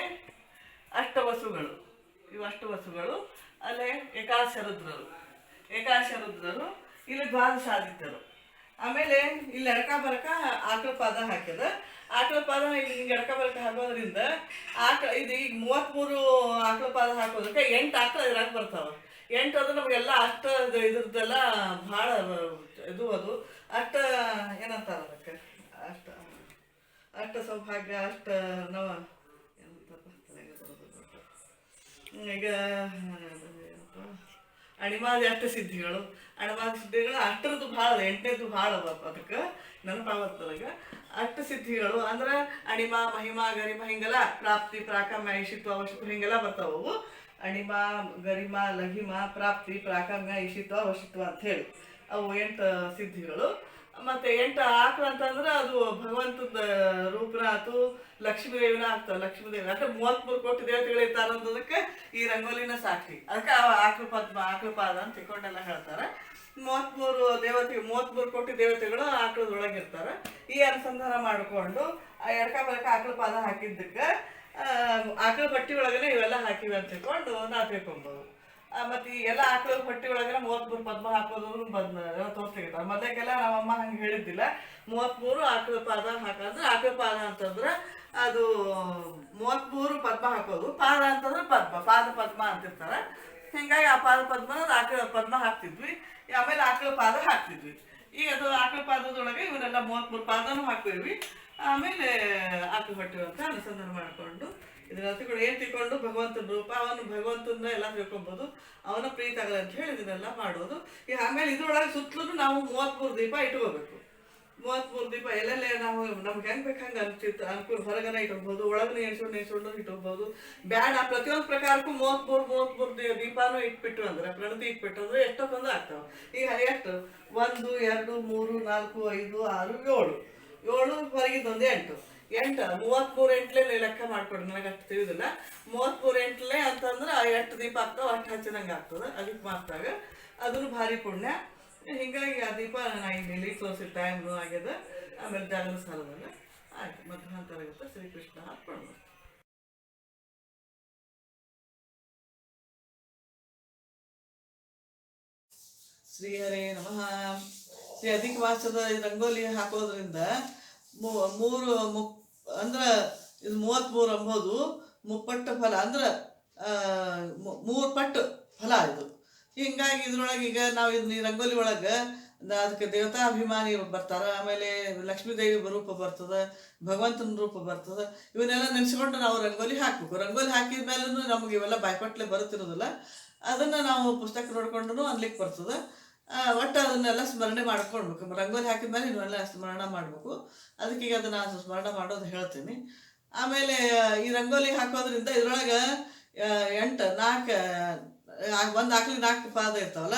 Speaker 1: ಅಷ್ಟವಸುಗಳು, ಇವು ಅಷ್ಟವಸುಗಳು. ಅಲ್ಲೇ ಏಕಾದಶರುದ್ರರು, ಏಕಾದಶರುದ್ರರು, ಇಲ್ಲಿ ದ್ವಾದಶಾದಿತ್ಯರು. ಆಮೇಲೆ ಇಲ್ಲಿ ಎಡಕ ಬರಕ ಆಕಳ ಪಾದ ಹಾಕ್ಯದ. ಆಕಳ ಪಾದ ಇಲ್ಲಿ ಹಿಂಗೆ ಎಡಕ ಬರಕ ಹಾಕೋದ್ರಿಂದ ಇದು ಈಗ 33 ಆಕಳ ಪಾದ ಹಾಕೋದಕ್ಕೆ 8 ಆಕಳ ಇದ್ರಾಗ ಬರ್ತಾವ. 8 ಅದು ನಮಗೆಲ್ಲ ಅಷ್ಟ ಇದ್ರದ್ದೆಲ್ಲ ಭಾಳ ಇದು ಅದು ಅಷ್ಟ ಏನಂತಾರ ಅದಕ್ಕೆ ಅಷ್ಟ ಸೌಭಾಗ್ಯ ಅಷ್ಟ ನವ ಈಗ ಅಣಿಮಾದಿ ಅಷ್ಟ ಸಿದ್ಧಿಗಳು, ಅಣಿಮಾದಿ ಸಿದ್ಧಿಗಳು ಅಷ್ಟರದ್ದು ಭಾಳ, 8ನೇದು ಭಾಳ ಅದಕ್ಕೆ ನೆನಪಾಗತ್ತದಾಗ. ಅಷ್ಟ ಸಿದ್ಧಿಗಳು ಅಂದ್ರೆ ಅಣಿಮ ಮಹಿಮಾ ಗರಿಮ ಹಿಂಗೆಲ್ಲ ಪ್ರಾಪ್ತಿ ಪ್ರಾಕಮ್ಯ ಐಶಿತ್ವ ಅವಶ್ಯತ್ವ ಹಿಂಗೆಲ್ಲ ಬರ್ತಾವವು. ಅಣಿಮ ಗರಿಮ ಲಘಿಮ ಪ್ರಾಪ್ತಿ ಪ್ರಾಕಮ್ಯ ಐಶಿತ್ವ ಅವಶ್ಯತ್ವ ಅಂತ ಹೇಳಿ ಅವು 8 ಸಿದ್ಧಿಗಳು. ಮತ್ತು 8 ಆಕಳು ಅಂತಂದ್ರೆ ಅದು ಭಗವಂತದ ರೂಪನ ಆತು, ಲಕ್ಷ್ಮೀ ದೇವಿನ ಆಗ್ತಾವ. ಲಕ್ಷ್ಮೀ ದೇವಿ ಅಂದ್ರೆ 33 ಕೋಟಿ ದೇವತೆಗಳು ಇರ್ತಾರೆ ಅನ್ನೋದಕ್ಕೆ ಈ ರಂಗೋಲಿನ ಸಾಕ್ಷಿ. ಅದಕ್ಕೆ ಆಕಳ ಪಾದ ಅಂತ ತಿಳ್ಕೊಂಡೆಲ್ಲ ಹೇಳ್ತಾರೆ. 33 ಕೋಟಿ ದೇವತೆಗಳು ಆಕಳದೊಳಗಿರ್ತಾರೆ. ಈ ಅನುಸಂಧಾನ ಮಾಡಿಕೊಂಡು ಆ ಎಡಕ ಬಲಕ ಆಕಳ ಪಾದ ಹಾಕಿದ್ದಕ್ಕೆ ಆಕಳ ಬಟ್ಟೆ ಒಳಗನೆ ಇವೆಲ್ಲ ಹಾಕಿವಿ ಅಂತ ತಿಳ್ಕೊಂಡು ನಾವು ತಿಳ್ಕೊಬೋದು. ಮತ್ತು ಈ ಎಲ್ಲ ಆಕಳ ಹೊಟ್ಟೆ ಒಳಗೆಲ್ಲ 33 ಪದ್ಮ ಹಾಕೋದು ಎಲ್ಲ ತೋರಿಸ್ತಿರ್ತಾರೆ. ಮೊದಲಿಗೆಲ್ಲ ನಮ್ಮಮ್ಮ ಹಂಗೆ ಹೇಳಿದ್ದಿಲ್ಲ. 33 ಆಕಳ ಪಾದ ಹಾಕೋದ್ರೆ ಆಕಳ ಪಾದ ಅಂತಂದ್ರೆ ಅದು 33 ಪದ್ಮ ಹಾಕೋದು, ಪಾದ ಅಂತಂದ್ರೆ ಪಾದ ಪದ್ಮ ಅಂತಿರ್ತಾರೆ. ಹಿಂಗಾಗಿ ಆ ಪಾದ ಪದ್ಮ ಆಕಳ ಪದ್ಮ ಹಾಕ್ತಿದ್ವಿ, ಆಮೇಲೆ ಆಕಳ ಪಾದ ಹಾಕ್ತಿದ್ವಿ. ಈಗ ಅದು ಆಕಳ ಪಾದದೊಳಗೆ ಇವನ್ನೆಲ್ಲ 33 ಪಾದನೂ ಹಾಕ್ತಿದ್ವಿ. ಆಮೇಲೆ ಆಕಳ ಹೊಟ್ಟೆ ಅಂತ ಅನುಸಂಧಾನ ಮಾಡಿಕೊಂಡು ಇದನ್ನ ತಿಳ್ಕೊಂಡು ಏನು ತಿಳ್ಕೊಂಡು ಭಗವಂತನ ರೂಪ, ಅವನು ಭಗವಂತನ ಎಲ್ಲ ತಿಳ್ಕೊಬೋದು, ಅವನ ಪ್ರೀತಿ ಆಗಲ್ಲ ಅಂತ ಹೇಳಿ ಇದನ್ನೆಲ್ಲ ಮಾಡೋದು. ಈಗ ಆಮೇಲೆ ಇದ್ರೊಳಗೆ ಸುತ್ತಲೂ ನಾವು 33 ದೀಪ ಇಟ್ಕೋಬೇಕು. 33 ದೀಪ ಎಲ್ಲೆಲ್ಲೇ ನಾವು ನಮ್ಗೆ ಹೆಂಗೆ ಬೇಕು ಹಂಗೆ ಅನುಕೂಲ, ಹೊರಗನ ಇಟ್ಕೋಬೋದು, ಒಳಗನೆ ಎಣ್ಸ್ಕೊಂಡು ಇಟ್ಕೋಬೋದು. ಬ್ಯಾಡ ಪ್ರತಿಯೊಂದು ಪ್ರಕಾರಕ್ಕೂ 33 ದೀಪನೂ ಇಟ್ಬಿಟ್ಟು ಅಂದ್ರೆ ಪ್ರಣತಿ ಇಟ್ಬಿಟ್ಟು ಅಂದ್ರೆ ಎಷ್ಟೊಂದು ಆಗ್ತಾವೆ. ಈಗ ಎಷ್ಟು 1 2 3 4 5 6 7 ಹೊರಗಿದ್ದೊಂದು 8 33 ಎಂಟ್ಲೆ ಲೆಕ್ಕ ಮಾಡ್ಕೊಡಿ. ನನಗೆ ಅಷ್ಟು ತಿಳಿದಿಲ್ಲ. 33 ಎಂಟ್ಲೆ ಅಂತಂದ್ರೆ 8 ದೀಪ ಆಗ್ತಾವೆ, ಅಷ್ಟು ಹಚ್ಚಿದಂಗೆ ಆಗ್ತದೆ. ಅದಕ್ಕೆ ಮಾತಾಗ ಅದನ್ನು ಭಾರಿ ಪುಣ್ಯ. ಹೀಗಾಗಿ ಆ ದೀಪ ನಾ ಇಲ್ಲಿ ತೋರಿಸಿ ಟೈಮ್ನು ಆಗ್ಯದ. ಆಮೇಲೆ ಜಾಗರ ಸಾಲದಲ್ಲ ಆಯ್ತು. ಮಧ್ಯಾಹ್ನ ಶ್ರೀಕೃಷ್ಣ ಹಾಕ್ಕೊಂಡು ಶ್ರೀಹರೇ ನಮಃ. ಶ್ರೀ ಅಧಿಕ ಮಾಸದ ರಂಗೋಲಿ ಹಾಕೋದ್ರಿಂದ ಅಂದ್ರೆ ಇದು 33 ಅಂಬೋದು ಮುಪ್ಪಟ್ಟು ಫಲ, ಅಂದ್ರೆ 3 ಪಟ್ಟು ಫಲ ಇದು. ಹಿಂಗಾಗಿ ಇದ್ರೊಳಗೆ ಈಗ ನಾವು ಈ ರಂಗೋಲಿ ಒಳಗೆ ಅದಕ್ಕೆ ದೇವತಾಭಿಮಾನಿ ಬರ್ತಾರೆ, ಆಮೇಲೆ ಲಕ್ಷ್ಮೀ ದೇವಿ ರೂಪ ಬರ್ತದೆ, ಭಗವಂತನ ರೂಪ ಬರ್ತದೆ. ಇವನ್ನೆಲ್ಲ ನೆನೆಸ್ಕೊಂಡು ನಾವು ರಂಗೋಲಿ ಹಾಕ್ಬೇಕು. ರಂಗೋಲಿ ಹಾಕಿದ ಮೇಲೂ ನಮಗೆ ಇವೆಲ್ಲ ಬಾಯ್ಪಟ್ಲೆ ಬರುತ್ತಿರೋದಿಲ್ಲ. ಅದನ್ನು ನಾವು ಪುಸ್ತಕ ನೋಡ್ಕೊಂಡು ಅನ್ಲಿಕ್ಕೆ ಬರ್ತದೆ. ಒಟ್ಟು ಅದನ್ನೆಲ್ಲ ಸ್ಮರಣೆ ಮಾಡ್ಕೊಳ್ಬೇಕು. ರಂಗೋಲಿ ಹಾಕಿದ ಮೇಲೆ ಇವನ್ನೆಲ್ಲ ಸ್ಮರಣ ಮಾಡಬೇಕು. ಅದಕ್ಕೆ ಈಗ ಅದನ್ನು ಸ್ಮರಣ ಮಾಡೋದು ಹೇಳ್ತೀನಿ. ಆಮೇಲೆ ಈ ರಂಗೋಲಿ ಹಾಕೋದ್ರಿಂದ ಇದ್ರೊಳಗೆ 4 ಒಂದು ಆಕಳಿಗೆ 4 ಪಾದ ಇರ್ತಾವಲ್ಲ,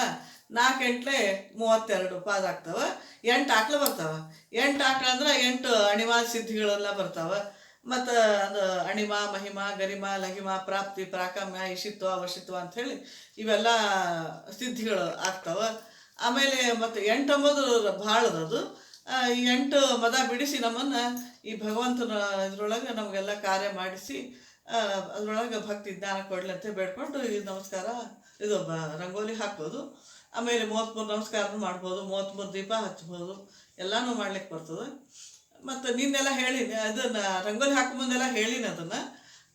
Speaker 1: 4 ಎಂಟ್ಲೆ 32 ಪಾದ ಆಗ್ತಾವೆ. 8 ಆಕಳು ಬರ್ತಾವೆ. 8 ಆಕಳು ಅಂದ್ರೆ 8 ಅಣಿಮಾದ ಸಿದ್ಧಿಗಳೆಲ್ಲ ಬರ್ತಾವೆ. ಮತ್ತು ಅದು ಅಣಿಮ ಮಹಿಮಾ ಗರಿಮ ಲಘಿಮ ಪ್ರಾಪ್ತಿ ಪ್ರಾಕಮ್ಯ ಇಶಿತ್ವ ಅವಶ್ಯತ್ವ ಅಂಥೇಳಿ ಇವೆಲ್ಲ ಸಿದ್ಧಿಗಳು ಆಗ್ತಾವೆ. ಆಮೇಲೆ ಮತ್ತು 8 ಅಂಬೋದು ಭಾಳದದು. ಈ 8 ಮದ ಬಿಡಿಸಿ ನಮ್ಮನ್ನು ಈ ಭಗವಂತನ ಇದ್ರೊಳಗೆ ನಮಗೆಲ್ಲ ಕಾರ್ಯ ಮಾಡಿಸಿ ಅದ್ರೊಳಗೆ ಭಕ್ತಿ ಜ್ಞಾನ ಕೊಡಲಿ ಅಂತ ಬೇಡ್ಕೊಂಡು ಈ ನಮಸ್ಕಾರ ಇದು ರಂಗೋಲಿ ಹಾಕ್ಬೋದು. ಆಮೇಲೆ 33 ನಮಸ್ಕಾರನೂ ಮಾಡ್ಬೋದು, 33 ದೀಪ ಹಚ್ಬೋದು, ಎಲ್ಲನೂ ಮಾಡ್ಲಿಕ್ಕೆ ಬರ್ತದೆ. ಮತ್ತು ನಿನ್ನೆಲ್ಲ ಹೇಳಿನಿ ಅದನ್ನು ರಂಗೋಲಿ ಹಾಕೋ ಮುಂದೆಲ್ಲ ಹೇಳಿನಿ.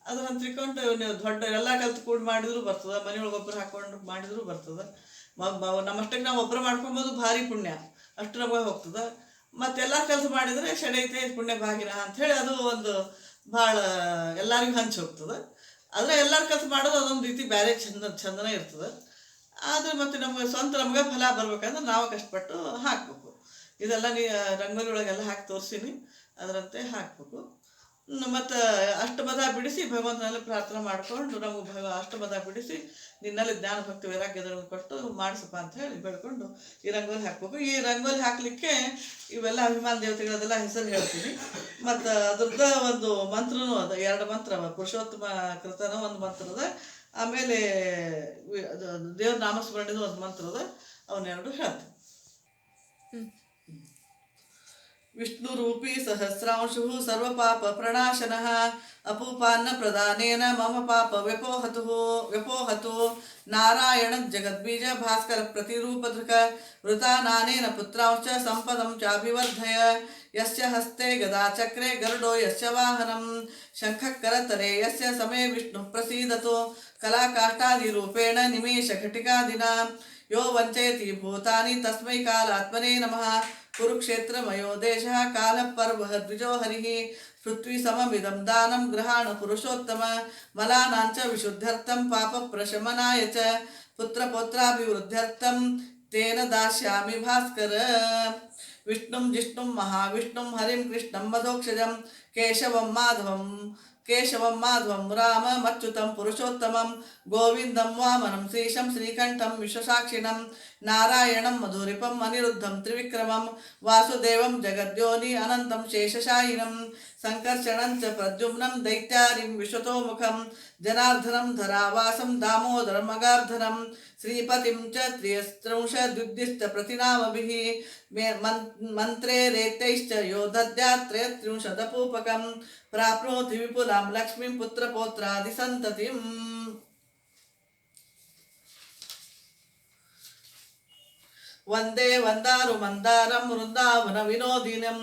Speaker 1: ಅದನ್ನು ತಿಳ್ಕೊಂಡು ನೀವು ದೊಡ್ಡ ಎಲ್ಲ ಕಲ್ತು ಕೂಡ ಮಾಡಿದ್ರು ಬರ್ತದೆ, ಮನೆಯೊಳಗೆ ಒಬ್ಬರು ಹಾಕ್ಕೊಂಡು ಮಾಡಿದ್ರು ಬರ್ತದೆ. ನಮ್ಮಷ್ಟಕ್ಕೆ ನಾವು ಒಬ್ಬರು ಮಾಡ್ಕೊಬೋದು, ಭಾರಿ ಪುಣ್ಯ ಅಷ್ಟು ನಮಗೆ ಹೋಗ್ತದೆ. ಮತ್ತೆಲ್ಲ ಕೆಲಸ ಮಾಡಿದರೆ ಶಡೈತೆ ಪುಣ್ಯ ಭಾಗಿನ ಅಂಥೇಳಿ ಅದು ಒಂದು ಭಾಳ ಎಲ್ಲರಿಗೂ ಹಂಚಿ ಹೋಗ್ತದೆ. ಆದರೆ ಎಲ್ಲರ ಕೆಲಸ ಮಾಡೋದು ಅದೊಂದು ರೀತಿ ಬೇರೆ ಚಂದನೇ ಇರ್ತದೆ. ಆದರೆ ಮತ್ತು ನಮಗೆ ಫಲ ಬರ್ಬೇಕಂದ್ರೆ ನಾವು ಕಷ್ಟಪಟ್ಟು ಹಾಕಬೇಕು. ಇದೆಲ್ಲ ರಂಗೋಲಿ ಒಳಗೆಲ್ಲ ಹಾಕಿ ತೋರಿಸೀನಿ, ಅದರಂತೆ ಹಾಕಬೇಕು. ಮತ್ತು ಅಷ್ಟಮದ ಬಿಡಿಸಿ ಭಗವಂತನಲ್ಲಿ ಪ್ರಾರ್ಥನೆ ಮಾಡಿಕೊಂಡು ನಮಗೆ ಅಷ್ಟಮದ ಬಿಡಿಸಿ ನಿನ್ನಲ್ಲಿ ಜ್ಞಾನ ಭಕ್ತಿ ವೈರಾಗ್ಯಗಳನ್ನು ಕೊಟ್ಟು ಮಾಡಿಸಪ್ಪ ಅಂತ ಹೇಳಿ ಬೇಡ್ಕೊಂಡು ಈ ರಂಗೋಲಿ ಹಾಕಬೇಕು. ಈ ರಂಗೋಲಿ ಹಾಕಲಿಕ್ಕೆ ಇವೆಲ್ಲ ಅಭಿಮಾನ ದೇವತೆಗಳದೆಲ್ಲ ಹೆಸರು ಹೇಳ್ತೀನಿ. ಮತ್ತು ಅದ್ರದ್ದು ಒಂದು ಮಂತ್ರನೂ ಅದ, 2 ಮಂತ್ರ ಪುರುಷೋತ್ತಮ ಕೃತನ ಒಂದು ಮಂತ್ರ ಅದ, ಆಮೇಲೆ ದೇವ್ರ ನಾಮಸ್ಮರಣೆದು ಒಂದು ಮಂತ್ರ ಅದ. ಅವನ್ನೆರಡು ಹೇಳ್ತೀನಿ. विष्णुरूपी सहस्रांशुः सर्वपापप्रणाशनः अपूपान्नप्रदानेन मम व्यपोहतु नारायण जगद्बीज भास्कर प्रतिरूपधृक वृतानानेन पुत्रांश्च सम्पदं चाभिवर्धय यस्य हस्ते गदाचक्रे गरुडो यस्य वाहनं शङ्खकरतले यस्य समे विष्णुः प्रसीदतु कलाकाष्ठादिरूपेण निमेषघटिकादिना यो वञ्चयति भूतानि तस्मै कालात्मने नमः कुरुक्षेत्रमयो देशः कालः पर्वः द्विजो हरिः पृथ्वी सममिदं दानं गृहाण पुरुषोत्तम मलानाञ्च विशुद्ध्यर्थं पापप्रशमनाय च पुत्रपौत्राभिवृद्ध्यर्थं तेन दास्यामि भास्कर विष्णुं जिष्णुं महाविष्णुं हरिं कृष्णं मधोक्षजं केशवं माधवं राममच्युतं पुरुषोत्तमं गोविन्दं वामनं श्रीशं श्रीकण्ठं विश्वसाक्षिणं नारायणं मधुरिपं अनिरुद्धं त्रिविक्रमं वासुदेवं जगद्योनि अनन्तं शेषशायिनं संकर्षणं च प्रद्युम्नं दैत्यारिं विश्वतोमुखं जनार्दनं धरावासं दामोदरमगार्धनं श्रीपतिं च त्रियस्त्रिंशद्युद्धिश्च प्रतिनामभिः मन्त्रे रेतैश्च यो दद्यात् त्रयस्त्रिंशदपूपकं प्राप्नोति विपुलां लक्ष्मीं पुत्रपौत्रादिसन्ततिम् वन्दे वन्दारुमन्दारं वृन्दावनविनोदिनं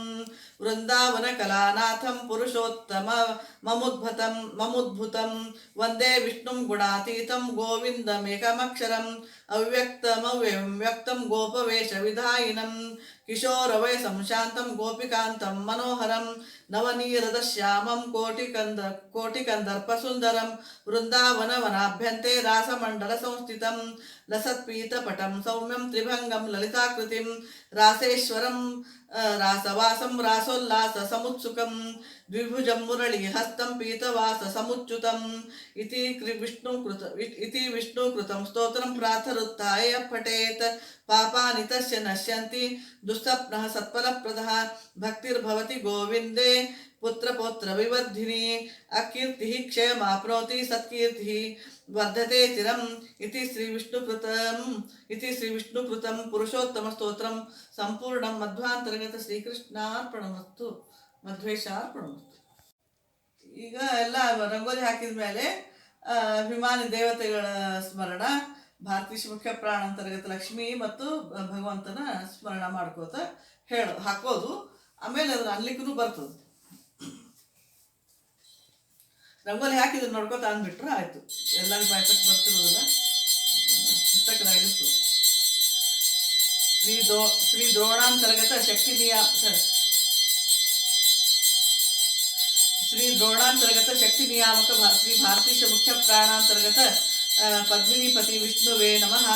Speaker 1: वृन्दावनकलानाथं पुरुषोत्तममुद्भुतं वन्दे विष्णुं गुणातीतं गोविन्दमेकमक्षरम् अव्यक्तमव्ययं व्यक्तं गोपवेशविधायिनं किशोरवयसं शान्तं गोपिकान्तं मनोहरं नवनीरदश्यामं कोटिकन्दर्पसुन्दरं वृन्दावनवनाभ्यन्ते रासमण्डलसंस्थितं लसत्पीतपटं सौम्यं त्रिभङ्गं ललिताकृतिं रासेश्वरं रासवासं रासोल्लाससमुत्सुकं द्विभुजं मुरलीहस्तं पीतवाससमुच्युतम् इति विष्णुकृतं स्तोत्रं प्रातरुत्थाय पठेत् पापानि तस्य नश्यन्ति दुःस्वप्नः सत्फलप्रदः भक्तिर्भवति गोविन्दे पुत्रपौत्रविवर्धिनी अकीर्तिः क्षयमाप्नोति सत्कीर्तिः वर्धते चिरम् इति श्रीविष्णुकृतं पुरुषोत्तमस्तोत्रं संपूर्णं मध्वान्तर्गत ಶ್ರೀಕೃಷ್ಣಾರ್ಪಣಮಸ್ತು ಮಧ್ವೇಶಾರ್ಪಣಮಸ್ತು. ಈಗ ಎಲ್ಲ ರಂಗೋಲಿ ಹಾಕಿದ ಮೇಲೆ ಅಭಿಮಾನಿ ದೇವತೆಗಳ ಸ್ಮರಣ, ಭಾರತೀಶ ಮುಖ್ಯ ಪ್ರಾಣ ಅಂತರ್ಗತ ಲಕ್ಷ್ಮಿ ಮತ್ತು ಭಗವಂತನ ಸ್ಮರಣ ಮಾಡ್ಕೋತ ಹಾಕೋದು. ಆಮೇಲೆ ಅದನ್ನ ಅನ್ಲಿಕ್ಕೂ ಬರ್ತದೆ. ರಂಗೋಲಿ ಹಾಕಿದ್ರು ನೋಡ್ಕೋತ ಅಂದ್ಬಿಟ್ರೆ ಆಯ್ತು. ಎಲ್ಲರಿಗೂ ಬಾಯ್ಪಟ್ಟು ಬರ್ತಿರೋದಿಲ್ಲ, ಪುಸ್ತಕದಾಗಿತ್ತು. ಶ್ರೀ ದ್ರೋಣಾಂತರ್ಗತ ಶಕ್ತಿ ನಿಯಾಮಕ ಶ್ರೀ ಭಾರತೀಶ ಮುಖ್ಯ ಪ್ರಾಣಾಂತರ್ಗತ ಪದ್ಮಿನಿಪತಿ ವಿಷ್ಣುವೇ ನಮಃ.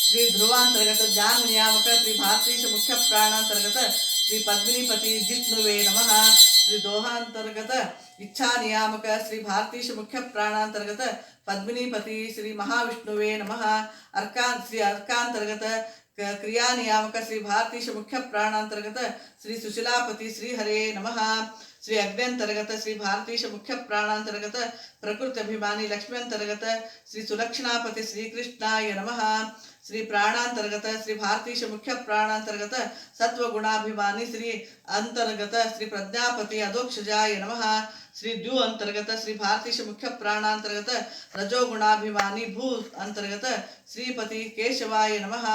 Speaker 1: ಶ್ರೀ ಧ್ರುವಾಂತರ್ಗತ ಜ್ಞಾನ ನಿಯಾಮಕ ಶ್ರೀ ಭಾರತೀಶ ಮುಖ್ಯ ಪ್ರಾಣಾಂತರ್ಗತ ಶ್ರೀ ಪದ್ಮಿನಿಪತಿ ಜಿಷ್ಣುವೇ ನಮಃ. ಶ್ರೀ ದೋಹಾಂತರ್ಗತ ಇಚ್ಛಾ ನಿಯಾಮಕ ಶ್ರೀ ಭಾರತೀಶ ಮುಖ್ಯ ಪ್ರಾಣಾಂತರ್ಗತ ಪದ್ಮಿನಿಪತಿ ಶ್ರೀ ಮಹಾವಿಷ್ಣುವೇ ನಮಃ. ಶ್ರೀ ಅರ್ಕಾಂತರ್ಗತ ಕ್ರಿಯಾ ನಿಯಾಮಕ ಶ್ರೀ ಭಾರತೀಶ ಮುಖ್ಯ ಪ್ರಾಣಾಂತರ್ಗತ ಶ್ರೀ ಸುಶೀಲಾಪತಿ ಶ್ರೀ ಹರೇ ನಮಃ. ಶ್ರೀ ಅಗ್ನ್ಯಂತರ್ಗತ ಶ್ರೀ ಭಾರತೀಶ ಮುಖ್ಯ ಪ್ರಾಣಾಂತರ್ಗತ ಪ್ರಕೃತಿ ಅಭಿಮಾನಿ ಲಕ್ಷ್ಮ್ಯಂತರ್ಗತ ಶ್ರೀ ಸುಲಕ್ಷಣಾಪತಿ ಶ್ರೀಕೃಷ್ಣಾಯ ನಮಃ. ಶ್ರೀ ಪ್ರಾಣಾಂತರ್ಗತ ಶ್ರೀ ಭಾರತೀಶ ಮುಖ್ಯ ಪ್ರಾಣಾಂತರ್ಗತ ಸತ್ವಗುಣಾಭಿಮಾನಿ ಶ್ರೀ ಅಂತರ್ಗತ ಶ್ರೀ ಪ್ರಜ್ಞಾಪತಿ ಅಧೋಕ್ಷಜಾಯ ನಮಃ. ಶ್ರೀ ದ್ಯು ಅಂತರ್ಗತ ಶ್ರೀ ಭಾರತೀಶ ಮುಖ್ಯ ಪ್ರಾಣಾಂತರ್ಗತ ರಜೋಗುಣಾಭಿಮಾನಿ ಭೂ ಅಂತರ್ಗತ ಶ್ರೀಪತಿ ಕೇಶವಾಯ ನಮಃ.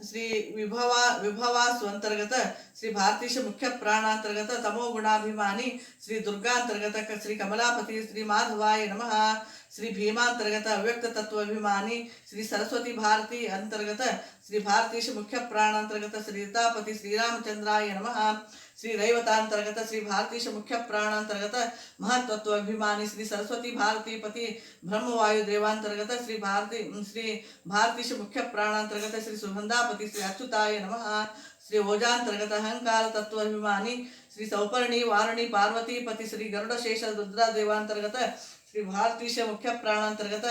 Speaker 1: ಶ್ರೀ ವಿಭವಾಸು ಅಂತರ್ಗತ ಶ್ರೀ ಭಾರತೀಶ ಮುಖ್ಯ ಪ್ರಾಣಾಂತರ್ಗತ ತಮೋಗುಣಾಭಿಮಾನಿ ಶ್ರೀ ದುರ್ಗಾಂತರ್ಗತ ಶ್ರೀ ಕಮಲಾಪತಿ ಶ್ರೀ ಮಾಧವಾಯ ನಮಃ. ಶ್ರೀ ಭೀಮಾಂತರ್ಗತ ಅವ್ಯಕ್ತ ತತ್ವಾಭಿಮಾನಿ ಶ್ರೀ ಸರಸ್ವತಿ ಭಾರತಿ ಅಂತರ್ಗತ ಶ್ರೀ ಭಾರತೀಶ ಮುಖ್ಯ ಪ್ರಾಣಾಂತರ್ಗತ ಶ್ರೀ ರೀತಾಪತಿ ಶ್ರೀರಾಮಚಂದ್ರಾಯ ನಮಃ. ಶ್ರೀ ರೈವತಾಂತರ್ಗತ ಶ್ರೀ ಭಾರತೀಶ ಮುಖ್ಯ ಪ್ರಾಣಾಂತರ್ಗತ ಮಹತ್ತತ್ವಾಭಿಮಾನಿ ಶ್ರೀ ಸರಸ್ವತಿ ಭಾರತೀಪತಿ ಬ್ರಹ್ಮವಾಯು ದೇವಾಂತರ್ಗತ ಶ್ರೀ ಭಾರತೀಶ ಮುಖ್ಯ ಪ್ರಾಣಾಂತರ್ಗತ ಶ್ರೀ ಸುಗಂಧಾಪತಿ ಶ್ರೀ ಅಚ್ಯುತಾಯ ನಮಃ. ಶ್ರೀ ಓಜಾಂತರ್ಗತ ಅಹಂಕಾರ ತತ್ವಾಭಿಮಾನಿ ಶ್ರೀ ಸೌಪರ್ಣಿ ವಾರಣಿ ಪಾರ್ವತೀಪತಿ ಶ್ರೀ ಗರುಡಶೇಷ ರುದ್ರ ದೇವಾಂತರ್ಗತ ಶ್ರೀ ಭಾರತೀಶ ಮುಖ್ಯ ಪ್ರಾಣಾಂತರ್ಗತ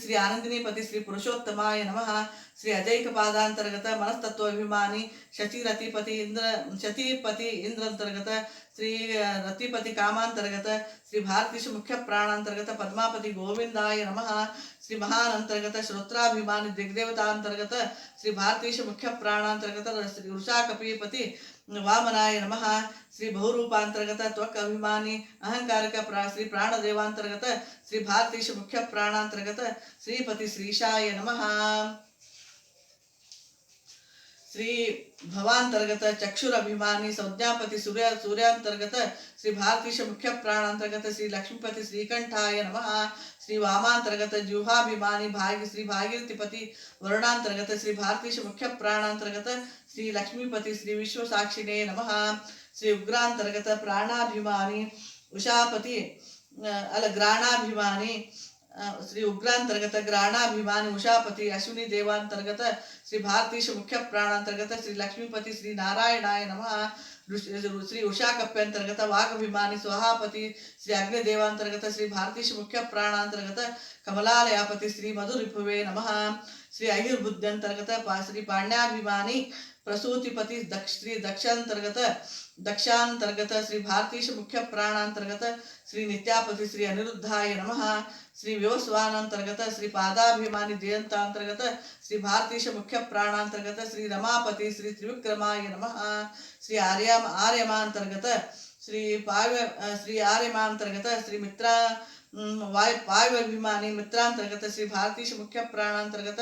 Speaker 1: ಶ್ರೀ ಆನಂದಿನಿಪತಿ ಶ್ರೀ ಪುರುಷೋತ್ತಮಾಯ ನಮಃ. ಶ್ರೀ ಅಜೈಕ ಪಾದಾಂತರ್ಗತ ಮನಸ್ತತ್ವಾಭಿಮಾನಿ ಶಚಿಪತಿ ಇಂದ್ರಂತರ್ಗತ ಶ್ರೀ ರತಿಪತಿ ಕಾಮಾಂತರ್ಗತ ಶ್ರೀ ಭಾರತೀಶ ಮುಖ್ಯ ಪ್ರಾಣಾಂತರ್ಗತ ಪದ್ಮಾಪತಿ ಗೋವಿಂದಾಯ ನಮಃ. श्री महान अंतर्गत श्रोत्राभिमानी दिग्देवता अंतर्गत श्री भारतीश मुख्य प्राणांतर्गत श्री उषा कपीपति वामनाय नमः श्री बहुरूपांतर्गत त्वक अभिमानी अहंकारक श्री प्राणदेवांतर्गत श्री भारतीश मुख्य प्राणांतर्गत श्रीपति श्रीशाय नमः श्री भवांतर्गत चक्षुरभिमानी संज्ञापति सूर्यांतर्गत श्री भारतीश मुख्य प्राणांतर्गत श्री लक्ष्मीपति श्रीकंठाय नमः श्री वामांतर्गत जुहाभिमानी भाग्य श्री भागीरथिपति वरुणांतर्गत श्री भारतीश मुख्य प्राणांतर्गत श्री लक्ष्मीपति श्री विश्वसाक्षिणे नमः श्री उग्रांतर्गत प्राणाभिमानी उषापति ग्राणाभिमानी श्री उग्रांतर्गत ग्राणाभिमानी उषापति अश्विनी देवांतर्गत श्री भारतीश मुख्य प्राणांतर्गत श्री लक्ष्मीपति श्री नारायणाय नमः श्री उषा कप्यंतर्गत वाघभिमानी स्वाहापति श्री अग्निदेवांतर्गत श्री भारतीश मुख्य प्राणांतर्गत कमलालयापति श्री मधुरिपुवे नमः श्री अहिर्बुद्ध्यंतर्गत श्री पाण्याभिमानी प्रसूतिपति श्री दक्षांतर्गत श्री भारतीश मुख्य प्राणांतर्गत श्री नित्यापति श्री अनिरुद्धाय नमः श्री विवस्वानांतर्गत श्री पादाभिमानी जयंतांतर्गत श्री भारतीश मुख्य प्राणांतर्गत श्री रमापति श्री त्रिविक्रमाय नमः श्री आर्यमांतर्गत श्री आर्यमांतर्गत श्री मित्रा वायुभिमानी मित्रांतर्गत श्री भारतीश मुख्य प्राणांतर्गत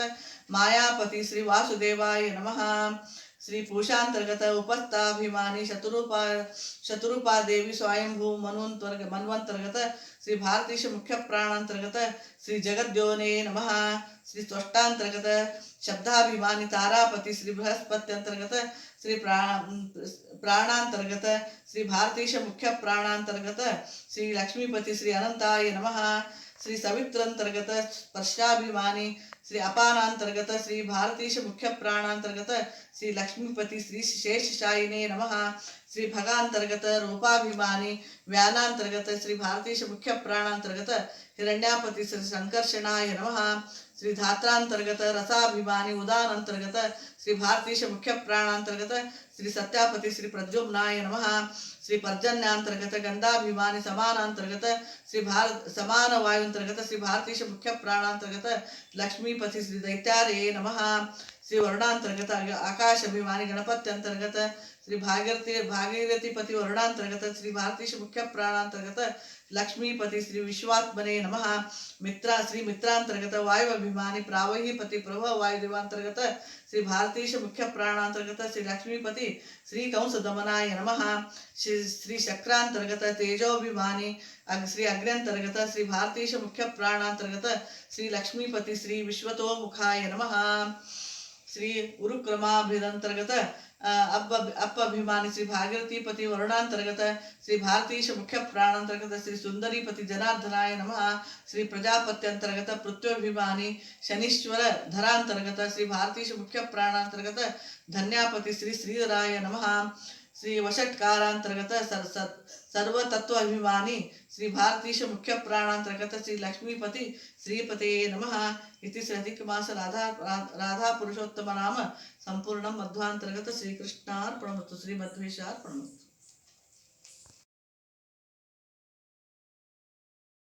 Speaker 1: मायापति श्री वासुदेवाय नमः श्री पूषांतर्गत उपस्थाभिमानी शतरूपा देवी स्वयंभू मन्वंतर्गत श्री भारतीश मुख्य प्राणांतर्गत श्री जगद्योने नमः श्री त्वष्टांतर्गत शब्दाभिमानी तारापति श्री बृहस्पत्यंतर्गत श्री प्राणांतर्गत श्री भारतीश मुख्य प्राणांतर्गत श्री लक्ष्मीपति श्री अनंताय नमः श्री सवित्रांतर्गत स्पर्शाभिमानी श्री अपानांतर्गत श्री भारतीश मुख्य प्राणांतर्गत श्री लक्ष्मीपति श्री शेषशायिने नमः श्री भगांतर्गत रूपाभिमानी व्यानांतर्गत श्री भारतीश मुख्य प्राणांतर्गत हिरण्यापति श्री संकर्षणाय नमः श्री धात्रांतर्गत रसाभिमानी उदानांतर्गत श्री भारतीश मुख्य प्राणांतर्गत श्री सत्यापति श्री प्रद्युम्नाय नमः श्री पर्जन्यांतर्गत गंधाभिमानी समानांतर्गत श्री समान वायुंतर्गत श्री भारतीश मुख्य प्राणांतर्गत लक्ष्मीपति श्री दैत्यारे नमः श्री वरुणांतर्गत आकाशाभिमानी गणपत्यंतर्गत श्री भागीरथिपति वरुणांतर्गत श्री भारतीश मुख्य प्राणांतर्गत लक्ष्मीपति श्री विश्वात्मने नमः श्री मित्रांतर्गत वायुभिमानी प्रावहीपति प्रभव वायुदेवांतर्गत श्री भारतीश मुख्य प्राणांतर्गत श्री लक्ष्मीपति श्री कंसदमनाय नमः श्री शक्रांतर्गत तेजोभिमानी श्री अग्न्यंतर्गत श्री भारतीश मुख्य प्राणांतर्गत श्री लक्ष्मीपति श्री विश्वतोमुखाय नमः श्री उरुक्रमाभिदंतर्गत अप्पभिमानी श्री भागीरथीपति वरुणांतर्गत श्री भारतीश मुख्य प्राणांतर्गत श्री सुंदरीपति जनार्दनाय नमः श्री प्रजापत्यंतर्गत पृथ्व्यभिमानी शनीश्वर धरांतर्गत श्री भारतीश मुख्य प्राणांतर्गत धन्यापति श्री श्रीधराय नमः श्री वषट्कारांतर्गत सर्वतत्वाभिमानी श्री भारतीश मुख्य प्राणांतर्गत श्री लक्ष्मीपति श्रीपते नमः इति श्री अधिक मास राधा पुरुषोत्तम नाम संपूर्ण मध्वांतर्गत श्री कृष्णार्पणमस्तु श्री मध्वेशार्पणमस्तु।